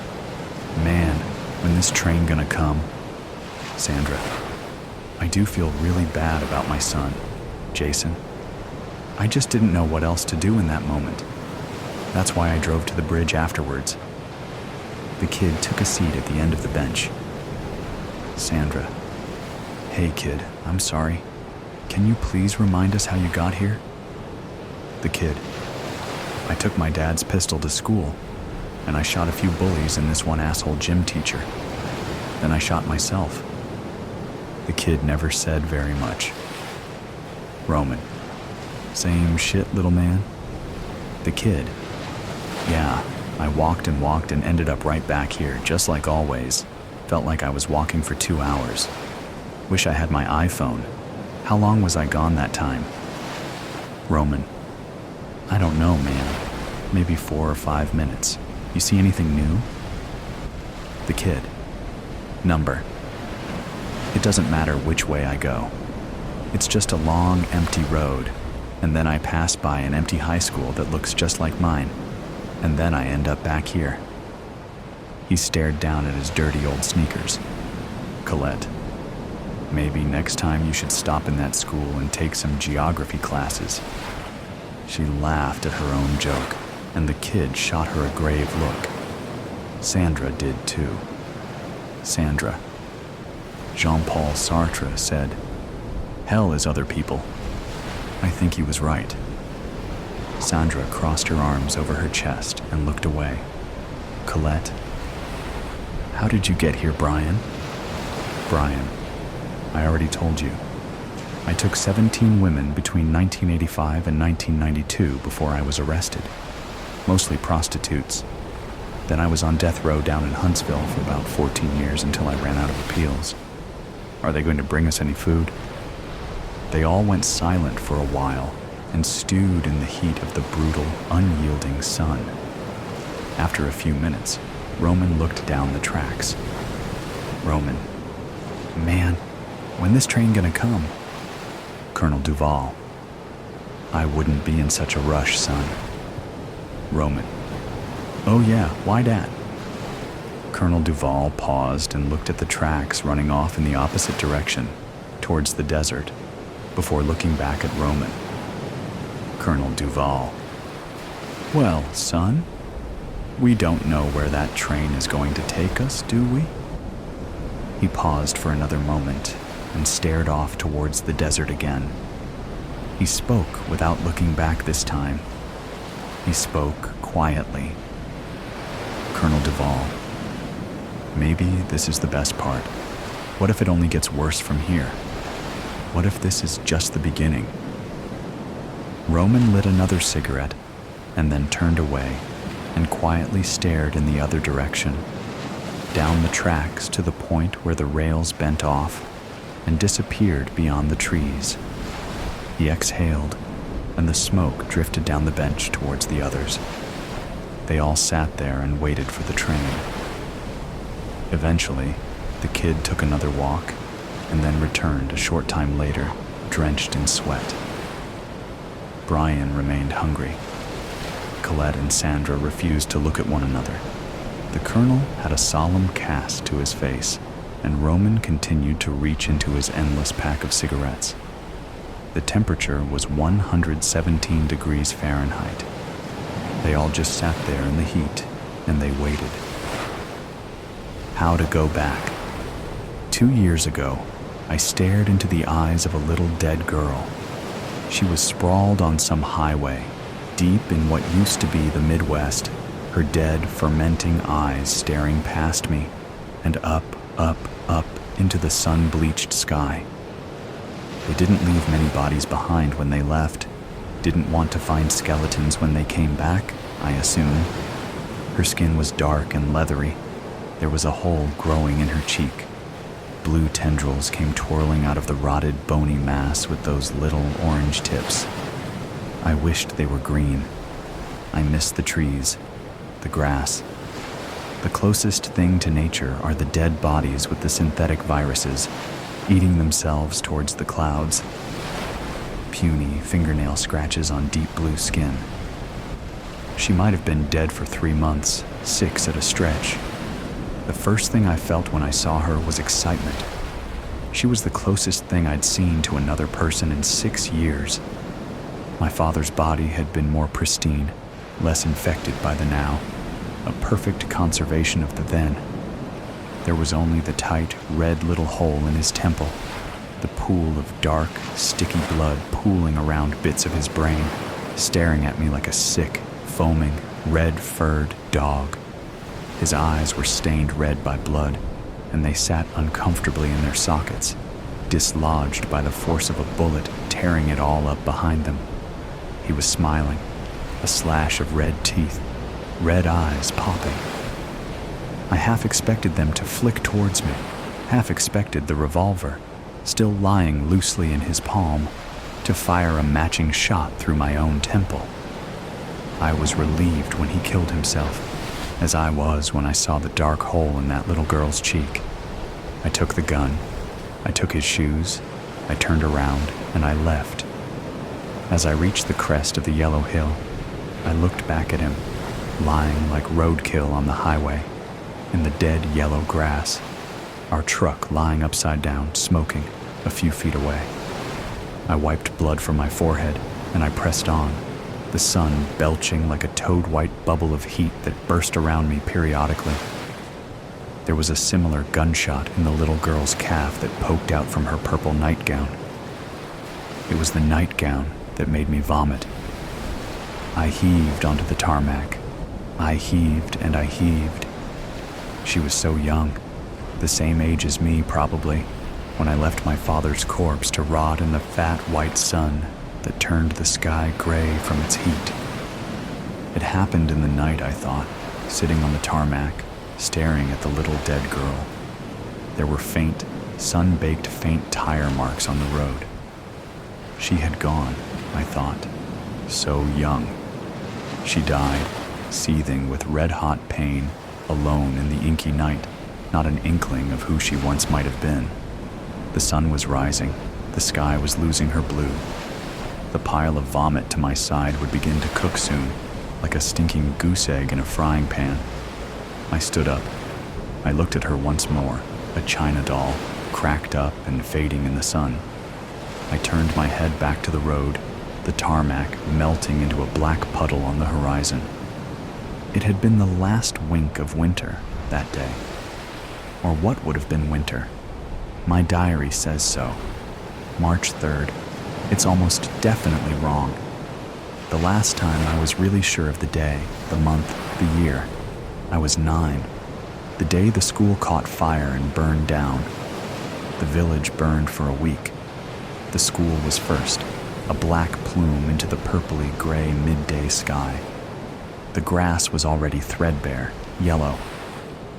man, when this train gonna come? Sandra, I do feel really bad about my son, Jason. I just didn't know what else to do in that moment. That's why I drove to the bridge afterwards. The kid took a seat at the end of the bench. Sandra, hey kid, I'm sorry. Can you please remind us how you got here? The kid, I took my dad's pistol to school, and I shot a few bullies and this one asshole gym teacher. Then I shot myself. The kid never said very much. Roman, same shit, little man? The kid, yeah, I walked and ended up right back here, just like always. Felt like I was walking for 2 hours. Wish I had my iPhone. How long was I gone that time? Roman, I don't know, man. Maybe 4 or 5 minutes. You see anything new? The kid, number. It doesn't matter which way I go. It's just a long, empty road, and then I pass by an empty high school that looks just like mine, and then I end up back here. He stared down at his dirty old sneakers. Colette, maybe next time you should stop in that school and take some geography classes. She laughed at her own joke, and the kid shot her a grave look. Sandra did too. Sandra. Jean-Paul Sartre said, "Hell is other people." I think he was right. Sandra crossed her arms over her chest and looked away. Colette, how did you get here, Brian? Brian, I already told you. I took 17 women between 1985 and 1992 before I was arrested, mostly prostitutes. Then I was on death row down in Huntsville for about 14 years until I ran out of appeals. Are they going to bring us any food? They all went silent for a while and stewed in the heat of the brutal, unyielding sun. After a few minutes, Roman looked down the tracks. Roman, man, when this train gonna come? Colonel Duval, I wouldn't be in such a rush, son. Roman, oh yeah, why dat? Colonel Duval paused and looked at the tracks running off in the opposite direction, towards the desert, before looking back at Roman. Colonel Duval, well, son, we don't know where that train is going to take us, do we? He paused for another moment and stared off towards the desert again. He spoke without looking back this time. He spoke quietly. Colonel Duval, maybe this is the best part. What if it only gets worse from here? What if this is just the beginning? Roman lit another cigarette and then turned away and quietly stared in the other direction. down the tracks to the point where the rails bent off, and disappeared beyond the trees. He exhaled, and the smoke drifted down the bench towards the others. They all sat there and waited for the train. Eventually, the kid took another walk, and then returned a short time later, drenched in sweat. Brian remained hungry. Colette and Sandra refused to look at one another. The colonel had a solemn cast to his face, and Roman continued to reach into his endless pack of cigarettes. The temperature was 117 degrees Fahrenheit. They all just sat there in the heat, and they waited. How to go back. 2 years ago, I stared into the eyes of a little dead girl. She was sprawled on some highway, deep in what used to be the Midwest, her dead, fermenting eyes staring past me, and up, up, up into the sun-bleached sky. They didn't leave many bodies behind when they left, didn't want to find skeletons when they came back, I assume. Her skin was dark and leathery. There was a hole growing in her cheek. Blue tendrils came twirling out of the rotted, bony mass with those little orange tips. I wished they were green. I missed the trees, the grass. The closest thing to nature are the dead bodies with the synthetic viruses, eating themselves towards the clouds. Puny fingernail scratches on deep blue skin. She might have been dead for 3 months, 6 at a stretch. The first thing I felt when I saw her was excitement. She was the closest thing I'd seen to another person in 6 years. My father's body had been more pristine, less infected by the now, a perfect conservation of the then. There was only the tight, red little hole in his temple, the pool of dark, sticky blood pooling around bits of his brain, staring at me like a sick, foaming, red-furred dog. His eyes were stained red by blood, and they sat uncomfortably in their sockets, dislodged by the force of a bullet tearing it all up behind them. He was smiling, a slash of red teeth, red eyes popping. I half expected them to flick towards me, half expected the revolver, still lying loosely in his palm, to fire a matching shot through my own temple. I was relieved when he killed himself, as I was when I saw the dark hole in that little girl's cheek. I took the gun, I took his shoes, I turned around, and I left. As I reached the crest of the yellow hill, I looked back at him, lying like roadkill on the highway, in the dead yellow grass, our truck lying upside down, smoking, a few feet away. I wiped blood from my forehead, and I pressed on, the sun belching like a toad-white bubble of heat that burst around me periodically. There was a similar gunshot in the little girl's calf that poked out from her purple nightgown. It was the nightgown that made me vomit. I heaved onto the tarmac. I heaved and I heaved. She was so young, the same age as me probably, when I left my father's corpse to rot in the fat white sun that turned the sky gray from its heat. It happened in the night, I thought, sitting on the tarmac, staring at the little dead girl. There were faint, sun-baked faint tire marks on the road. She had gone, I thought, so young. She died, seething with red-hot pain, alone in the inky night, not an inkling of who she once might have been. The sun was rising, the sky was losing her blue. The pile of vomit to my side would begin to cook soon, like a stinking goose egg in a frying pan. I stood up. I looked at her once more, a china doll, cracked up and fading in the sun. I turned my head back to the road, the tarmac melting into a black puddle on the horizon. It had been the last wink of winter that day. Or what would have been winter? My diary says so. March 3rd. It's almost definitely wrong. The last time I was really sure of the day, the month, the year, I was 9. The day the school caught fire and burned down. The village burned for a week. The school was first, a black plume into the purpley gray midday sky. The grass was already threadbare, yellow.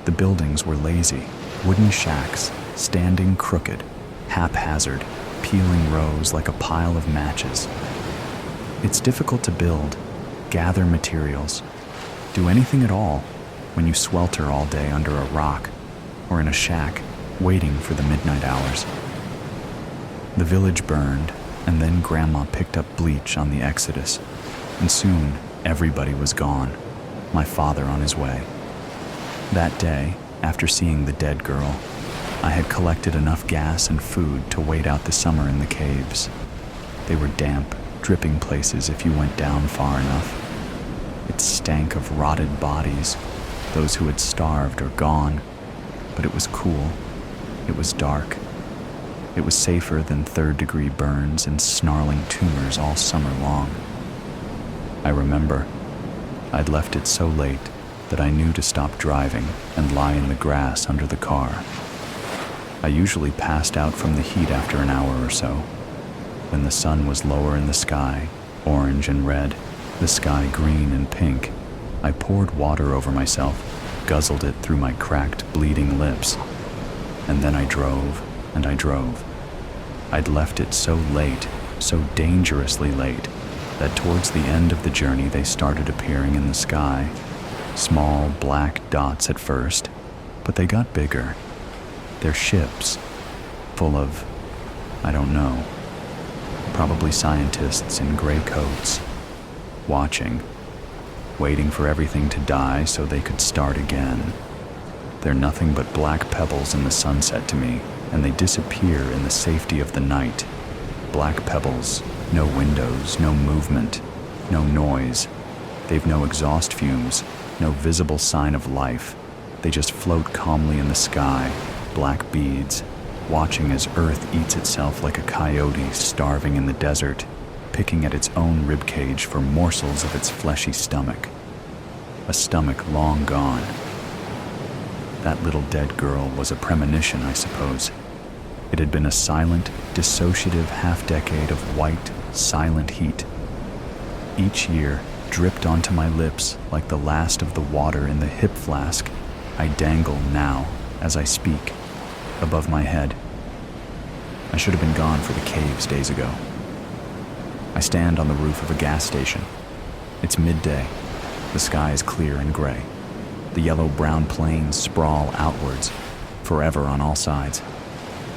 The buildings were lazy, wooden shacks, standing crooked, haphazard, peeling rows like a pile of matches. It's difficult to build, gather materials, do anything at all when you swelter all day under a rock or in a shack waiting for the midnight hours. The village burned, and then Grandma picked up bleach on the exodus, and soon everybody was gone, my father on his way. That day, after seeing the dead girl, I had collected enough gas and food to wait out the summer in the caves. They were damp, dripping places if you went down far enough. It stank of rotted bodies, those who had starved or gone, but it was cool. It was dark. It was safer than third-degree burns and snarling tumors all summer long. I remember I'd left it so late that I knew to stop driving and lie in the grass under the car. I usually passed out from the heat after an hour or so. When the sun was lower in the sky, orange and red, the sky green and pink, I poured water over myself, guzzled it through my cracked, bleeding lips. And then I drove, and I drove. I'd left it so late, so dangerously late, that towards the end of the journey they started appearing in the sky. Small, black dots at first, but they got bigger. They're ships, full of, I don't know, probably scientists in gray coats, watching, waiting for everything to die so they could start again. They're nothing but black pebbles in the sunset to me, and they disappear in the safety of the night. Black pebbles, no windows, no movement, no noise. They've no exhaust fumes, no visible sign of life. They just float calmly in the sky, black beads, watching as Earth eats itself like a coyote starving in the desert, picking at its own ribcage for morsels of its fleshy stomach. A stomach long gone. That little dead girl was a premonition, I suppose. It had been a silent, dissociative half-decade of white, silent heat. Each year dripped onto my lips like the last of the water in the hip flask I dangle now, as I speak, above my head. I should have been gone for the caves days ago. I stand on the roof of a gas station. It's midday. The sky is clear and gray. The yellow-brown plains sprawl outwards, forever on all sides.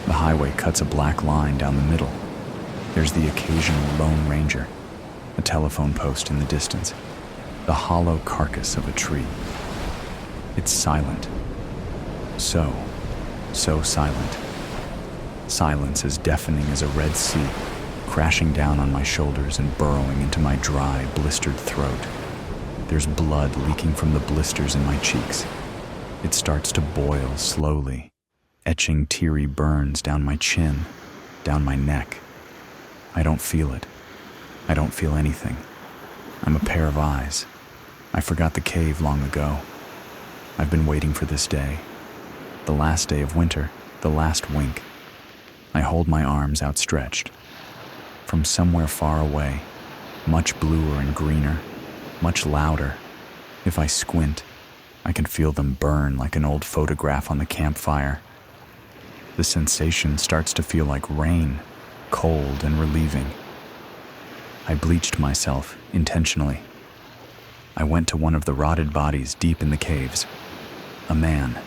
The highway cuts a black line down the middle. There's the occasional Lone Ranger, a telephone post in the distance, the hollow carcass of a tree. It's silent. So silent. Silence as deafening as a Red Sea, crashing down on my shoulders and burrowing into my dry, blistered throat. There's blood leaking from the blisters in my cheeks. It starts to boil slowly, etching teary burns down my chin, down my neck. I don't feel it. I don't feel anything. I'm a pair of eyes. I forgot the cave long ago. I've been waiting for this day. The last day of winter, the last wink. I hold my arms outstretched. From somewhere far away, much bluer and greener, much louder. If I squint, I can feel them burn like an old photograph on the campfire. The sensation starts to feel like rain, cold and relieving. I bleached myself intentionally. I went to one of the rotted bodies deep in the caves. A man.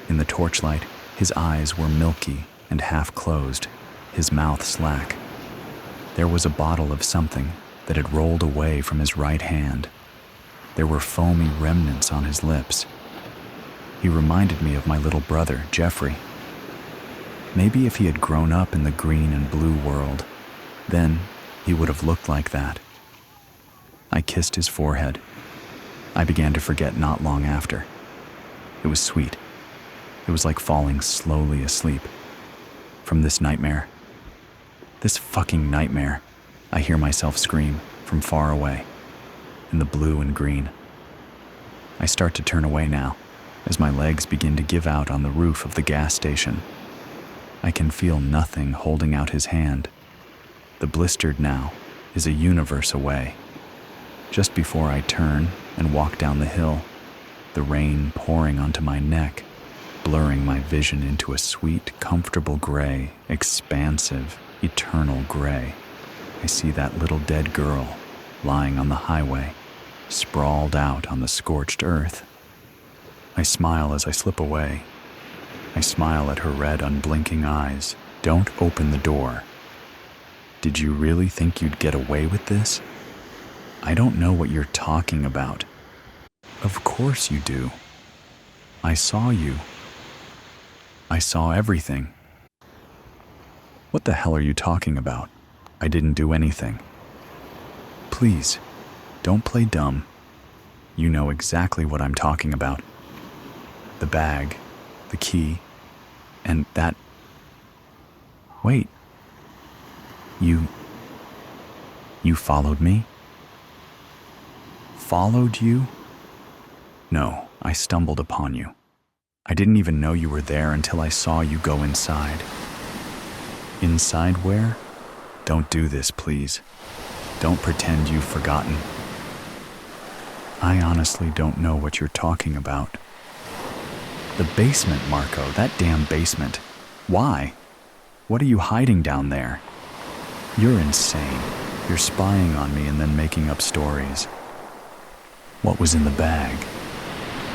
In the torchlight, his eyes were milky and half-closed, his mouth slack. There was a bottle of something that had rolled away from his right hand. There were foamy remnants on his lips. He reminded me of my little brother, Jeffrey. Maybe if he had grown up in the green and blue world, then he would have looked like that. I kissed his forehead. I began to forget not long after. It was sweet. It was like falling slowly asleep. From this nightmare. This fucking nightmare, I hear myself scream from far away, in the blue and green. I start to turn away now, as my legs begin to give out on the roof of the gas station. I can feel nothing holding out his hand. The blistered now is a universe away. Just before I turn and walk down the hill, the rain pouring onto my neck, blurring my vision into a sweet, comfortable gray, expansive, eternal gray. I see that little dead girl lying on the highway, sprawled out on the scorched earth. I smile as I slip away. I smile at her red, unblinking eyes. Don't open the door. Did you really think you'd get away with this? I don't know what you're talking about. Of course you do. I saw you. I saw everything. What the hell are you talking about? I didn't do anything. Please, don't play dumb. You know exactly what I'm talking about. The bag, the key, and that... Wait. You followed me? Followed you? No, I stumbled upon you. I didn't even know you were there until I saw you go inside. Inside where? Don't do this, please. Don't pretend you've forgotten. I honestly don't know what you're talking about. The basement, Marco, that damn basement. Why? What are you hiding down there? You're insane. You're spying on me and then making up stories. What was in the bag?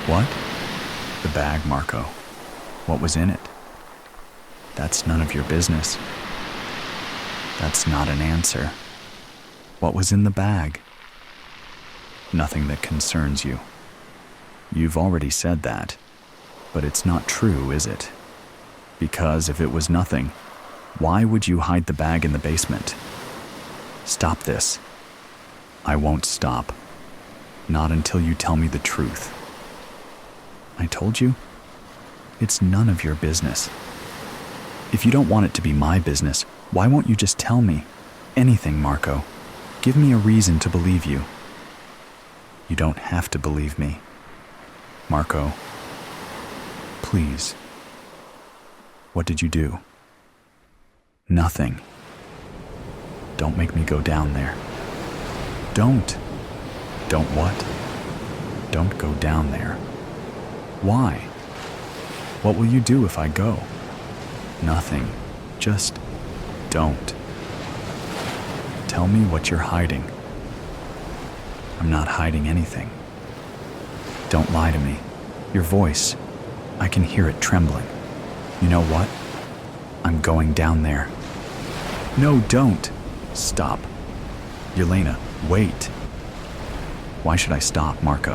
What? The bag, Marco. What was in it? That's none of your business. That's not an answer. What was in the bag? Nothing that concerns you. You've already said that, but it's not true, is it? Because if it was nothing, why would you hide the bag in the basement? Stop this. I won't stop. Not until you tell me the truth. I told you? It's none of your business. If you don't want it to be my business, why won't you just tell me? Anything, Marco. Give me a reason to believe you. You don't have to believe me. Marco, please. What did you do? Nothing. Don't make me go down there. Don't. Don't what? Don't go down there. Why? What will you do if I go? Nothing. Just don't. Tell me what you're hiding. I'm not hiding anything. Don't lie to me. Your voice, I can hear it trembling. You know what? I'm going down there. No, don't. Stop. Yelena, wait. Why should I stop, Marco?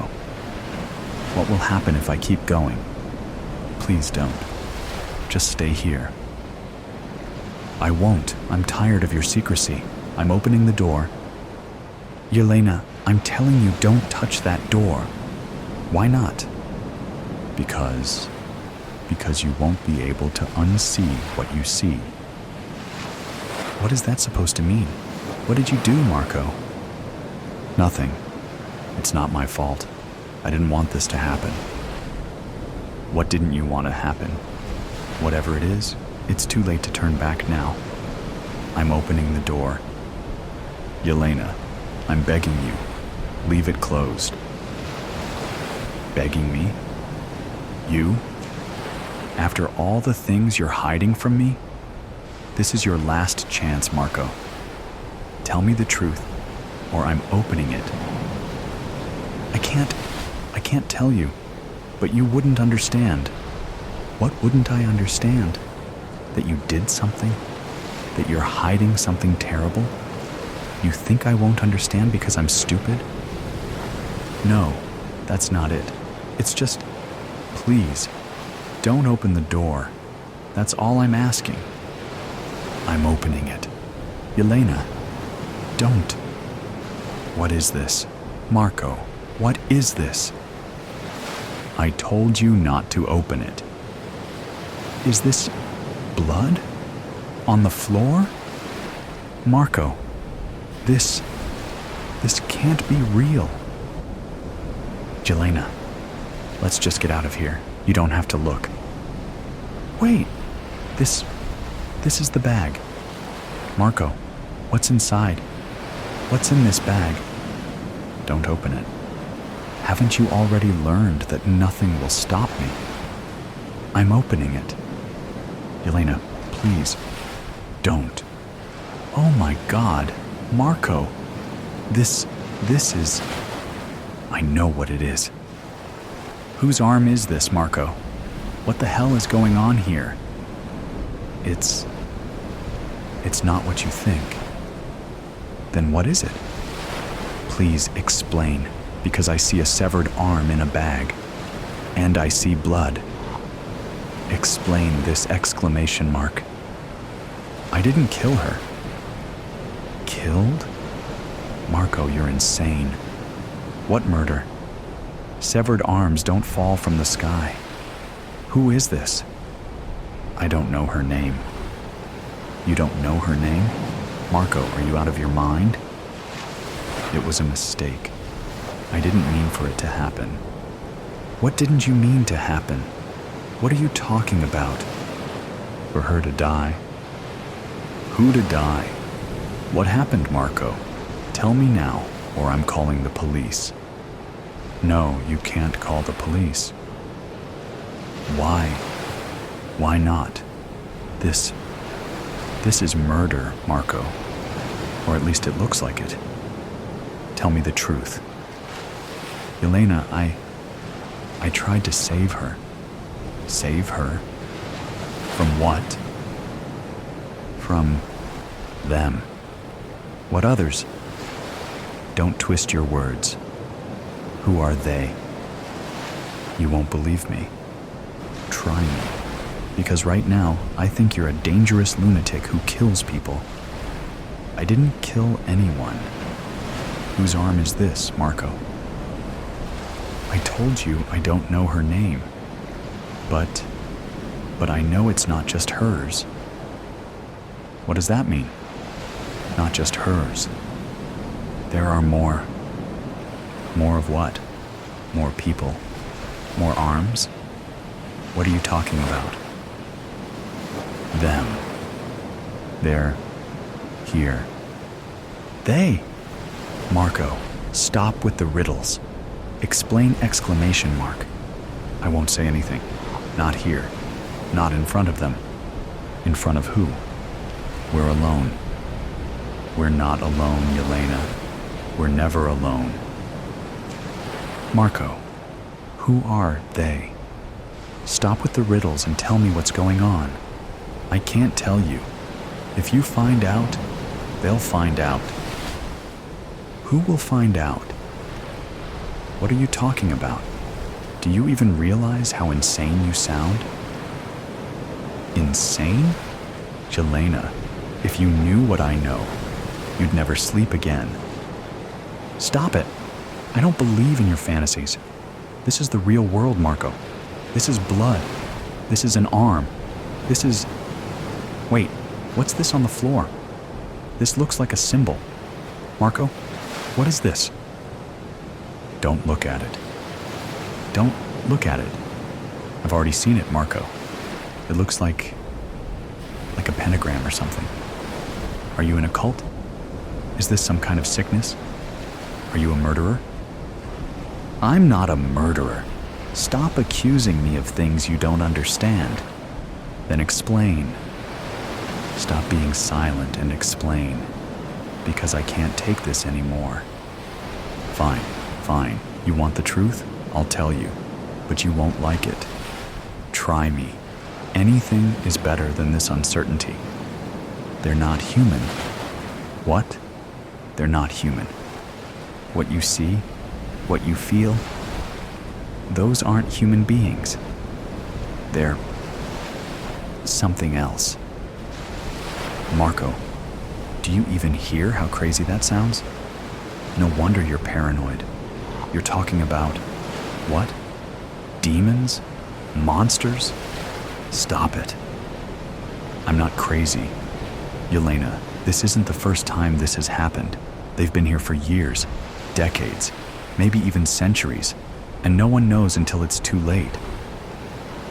What will happen if I keep going? Please don't. Just stay here. I won't. I'm tired of your secrecy. I'm opening the door. Yelena, I'm telling you, don't touch that door. Why not? Because you won't be able to unsee what you see. What is that supposed to mean? What did you do, Marco? Nothing. It's not my fault. I didn't want this to happen. What didn't you want to happen? Whatever it is, it's too late to turn back now. I'm opening the door. Yelena, I'm begging you. Leave it closed. Begging me? You? After all the things you're hiding from me? This is your last chance, Marco. Tell me the truth, or I'm opening it. I can't tell you, but you wouldn't understand. What wouldn't I understand? That you did something? That you're hiding something terrible? You think I won't understand because I'm stupid? No, that's not it. It's just, please, don't open the door. That's all I'm asking. I'm opening it. Yelena, don't. What is this? Marco, what is this? I told you not to open it. Is this blood? On the floor? Marco, this can't be real. Yelena, let's just get out of here. You don't have to look. Wait, this is the bag. Marco, what's inside? What's in this bag? Don't open it. Haven't you already learned that nothing will stop me? I'm opening it. Yelena, please, don't. Oh my God, Marco. This is... I know what it is. Whose arm is this, Marco? What the hell is going on here? It's not what you think. Then what is it? Please explain, because I see a severed arm in a bag, and I see blood. Explain this exclamation mark. I didn't kill her. Killed? Marco, you're insane. What murder? Severed arms don't fall from the sky. Who is this? I don't know her name. You don't know her name? Marco, are you out of your mind? It was a mistake. I didn't mean for it to happen. What didn't you mean to happen? What are you talking about? For her to die? Who to die? What happened, Marco? Tell me now, or I'm calling the police. No, you can't call the police. Why? Why not? This is murder, Marco. Or at least it looks like it. Tell me the truth. Yelena, I tried to save her. Save her? From what? From them. What others? Don't twist your words. Who are they? You won't believe me. Try me. Because right now, I think you're a dangerous lunatic who kills people. I didn't kill anyone. Whose arm is this, Marco? I told you I don't know her name. But I know it's not just hers. What does that mean? Not just hers. There are more. More of what? More people? More arms? What are you talking about? Them. They're here. They? Marco, stop with the riddles. Explain exclamation mark. I won't say anything. Not here. Not in front of them. In front of who? We're alone. We're not alone, Yelena. We're never alone. Marco, who are they? Stop with the riddles and tell me what's going on. I can't tell you. If you find out, they'll find out. Who will find out? What are you talking about? Do you even realize how insane you sound? Insane? Jelena, if you knew what I know, you'd never sleep again. Stop it. I don't believe in your fantasies. This is the real world, Marco. This is blood. This is an arm. This is... Wait, what's this on the floor? This looks like a symbol. Marco, what is this? Don't look at it. Don't look at it. I've already seen it, Marco. It looks like a pentagram or something. Are you in a cult? Is this some kind of sickness? Are you a murderer? I'm not a murderer. Stop accusing me of things you don't understand. Then explain. Stop being silent and explain. Because I can't take this anymore. Fine, fine. You want the truth? I'll tell you. But you won't like it. Try me. Anything is better than this uncertainty. They're not human. What? They're not human. What you see, what you feel, those aren't human beings. They're something else. Marco, do you even hear how crazy that sounds? No wonder you're paranoid. You're talking about what? Demons? Monsters? Stop it. I'm not crazy. Yelena, this isn't the first time this has happened. They've been here for years, decades, maybe even centuries, and no one knows until it's too late.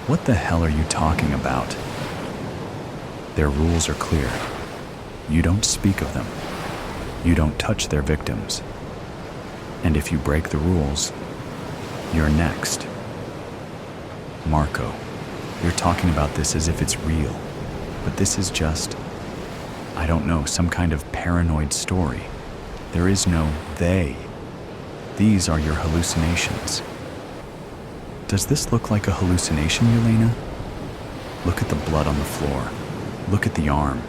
What the hell are you talking about? Their rules are clear. You don't speak of them. You don't touch their victims. And if you break the rules, You're next. Marco, you're talking about this as if it's real, but this is just, I don't know, some kind of paranoid story. There is no they. These are your hallucinations. Does this look like a hallucination, Yelena? Look at the blood on the floor. Look at the arm.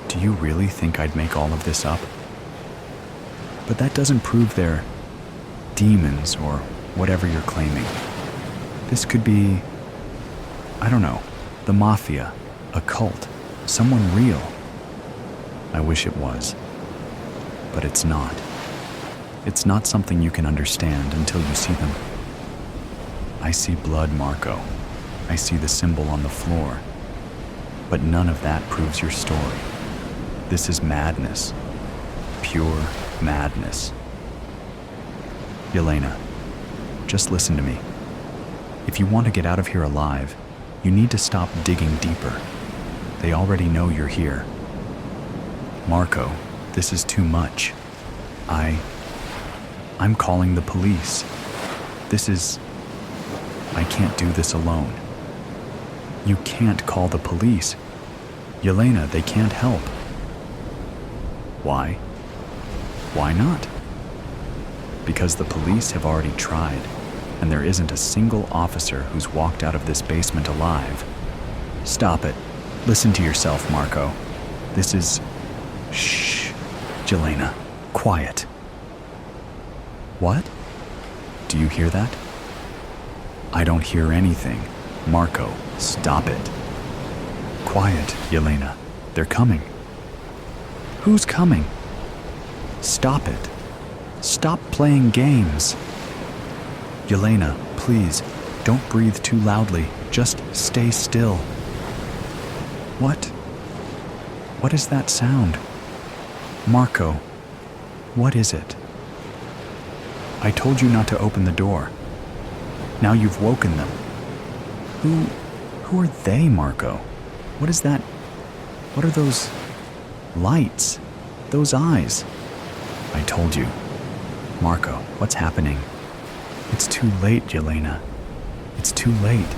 Do you really think I'd make all of this up? But that doesn't prove they're demons or whatever you're claiming. This could be, I don't know, the mafia, a cult, someone real. I wish it was, but it's not. It's not something you can understand until you see them. I see blood, Marco. I see the symbol on the floor. But none of that proves your story. This is madness. Pure madness. Yelena, just listen to me. If you want to get out of here alive, you need to stop digging deeper. They already know you're here. Marco, this is too much. I'm calling the police. I can't do this alone. You can't call the police. Yelena, they can't help. Why? Why not? Because the police have already tried, and there isn't a single officer who's walked out of this basement alive. Stop it. Listen to yourself, Marco. This is... Shh. Yelena, quiet. What? Do you hear that? I don't hear anything. Marco, stop it. Quiet, Yelena. They're coming. Who's coming? Stop it. Stop playing games. Yelena, please, don't breathe too loudly. Just stay still. What? What is that sound? Marco, what is it? I told you not to open the door. Now you've woken them. Who are they, Marco? What is that? What are those lights? Those eyes? I told you. Marco, what's happening? It's too late, Yelena. It's too late.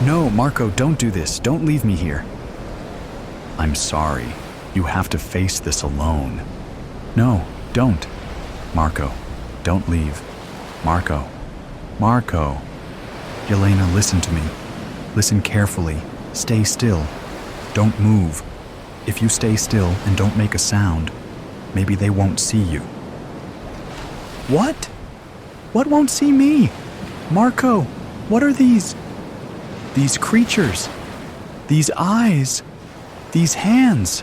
No, Marco, don't do this. Don't leave me here. I'm sorry. You have to face this alone. No, don't. Marco, don't leave. Marco. Marco. Yelena, listen to me. Listen carefully. Stay still. Don't move. If you stay still and don't make a sound, maybe they won't see you. What? What won't see me? Marco, what are these? These creatures? These eyes? These hands?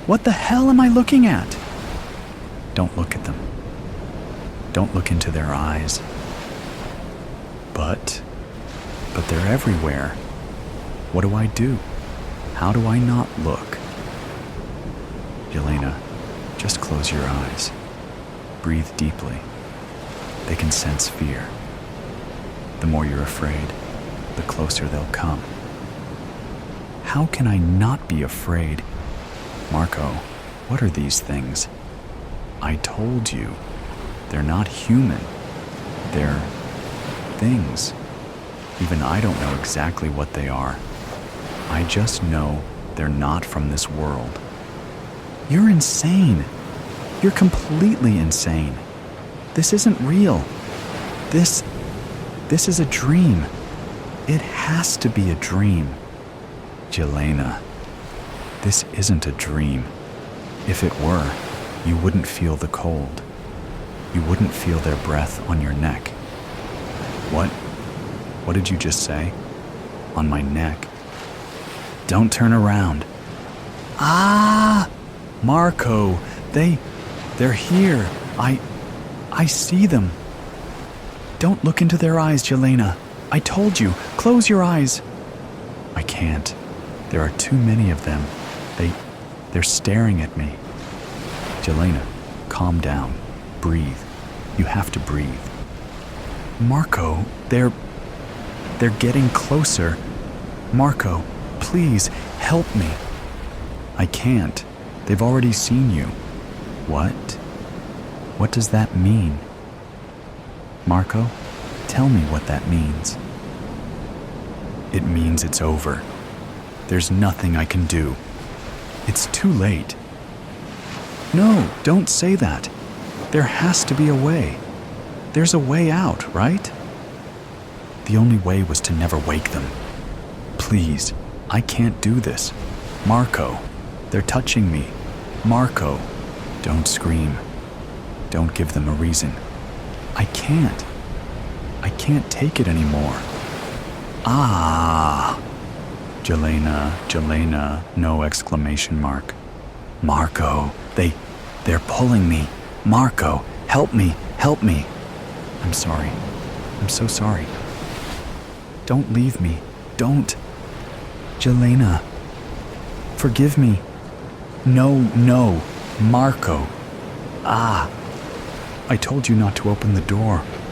What the hell am I looking at? Don't look at them. Don't look into their eyes. But they're everywhere. What do I do? How do I not look? Yelena, just close your eyes. Breathe deeply. They can sense fear. The more you're afraid, the closer they'll come. How can I not be afraid? Marco, what are these things? I told you, they're not human. They're things. Even I don't know exactly what they are. I just know they're not from this world. You're insane. You're completely insane. This isn't real. This is a dream. It has to be a dream. Yelena, this isn't a dream. If it were, you wouldn't feel the cold. You wouldn't feel their breath on your neck. What? What did you just say? On my neck? Don't turn around. Ah! Marco, they're here. I see them. Don't look into their eyes, Yelena. I told you, close your eyes. I can't. There are too many of them. They're staring at me. Yelena, calm down. Breathe. You have to breathe. Marco, they're getting closer. Marco, please, help me. I can't. They've already seen you. What? What does that mean? Marco, Tell me what that means. It means it's over. There's nothing I can do. It's too late. No, don't say that. There has to be a way. There's a way out, right? The only way was to never wake them. Please, I can't do this. Marco, they're touching me. Marco, don't scream. Don't give them a reason. I can't take it anymore. Ah! Jelena, no exclamation mark. Marco, they're pulling me. Marco, help me. I'm sorry. I'm so sorry. Don't leave me. Don't. Jelena, forgive me. No, Marco. Ah! I told you not to open the door.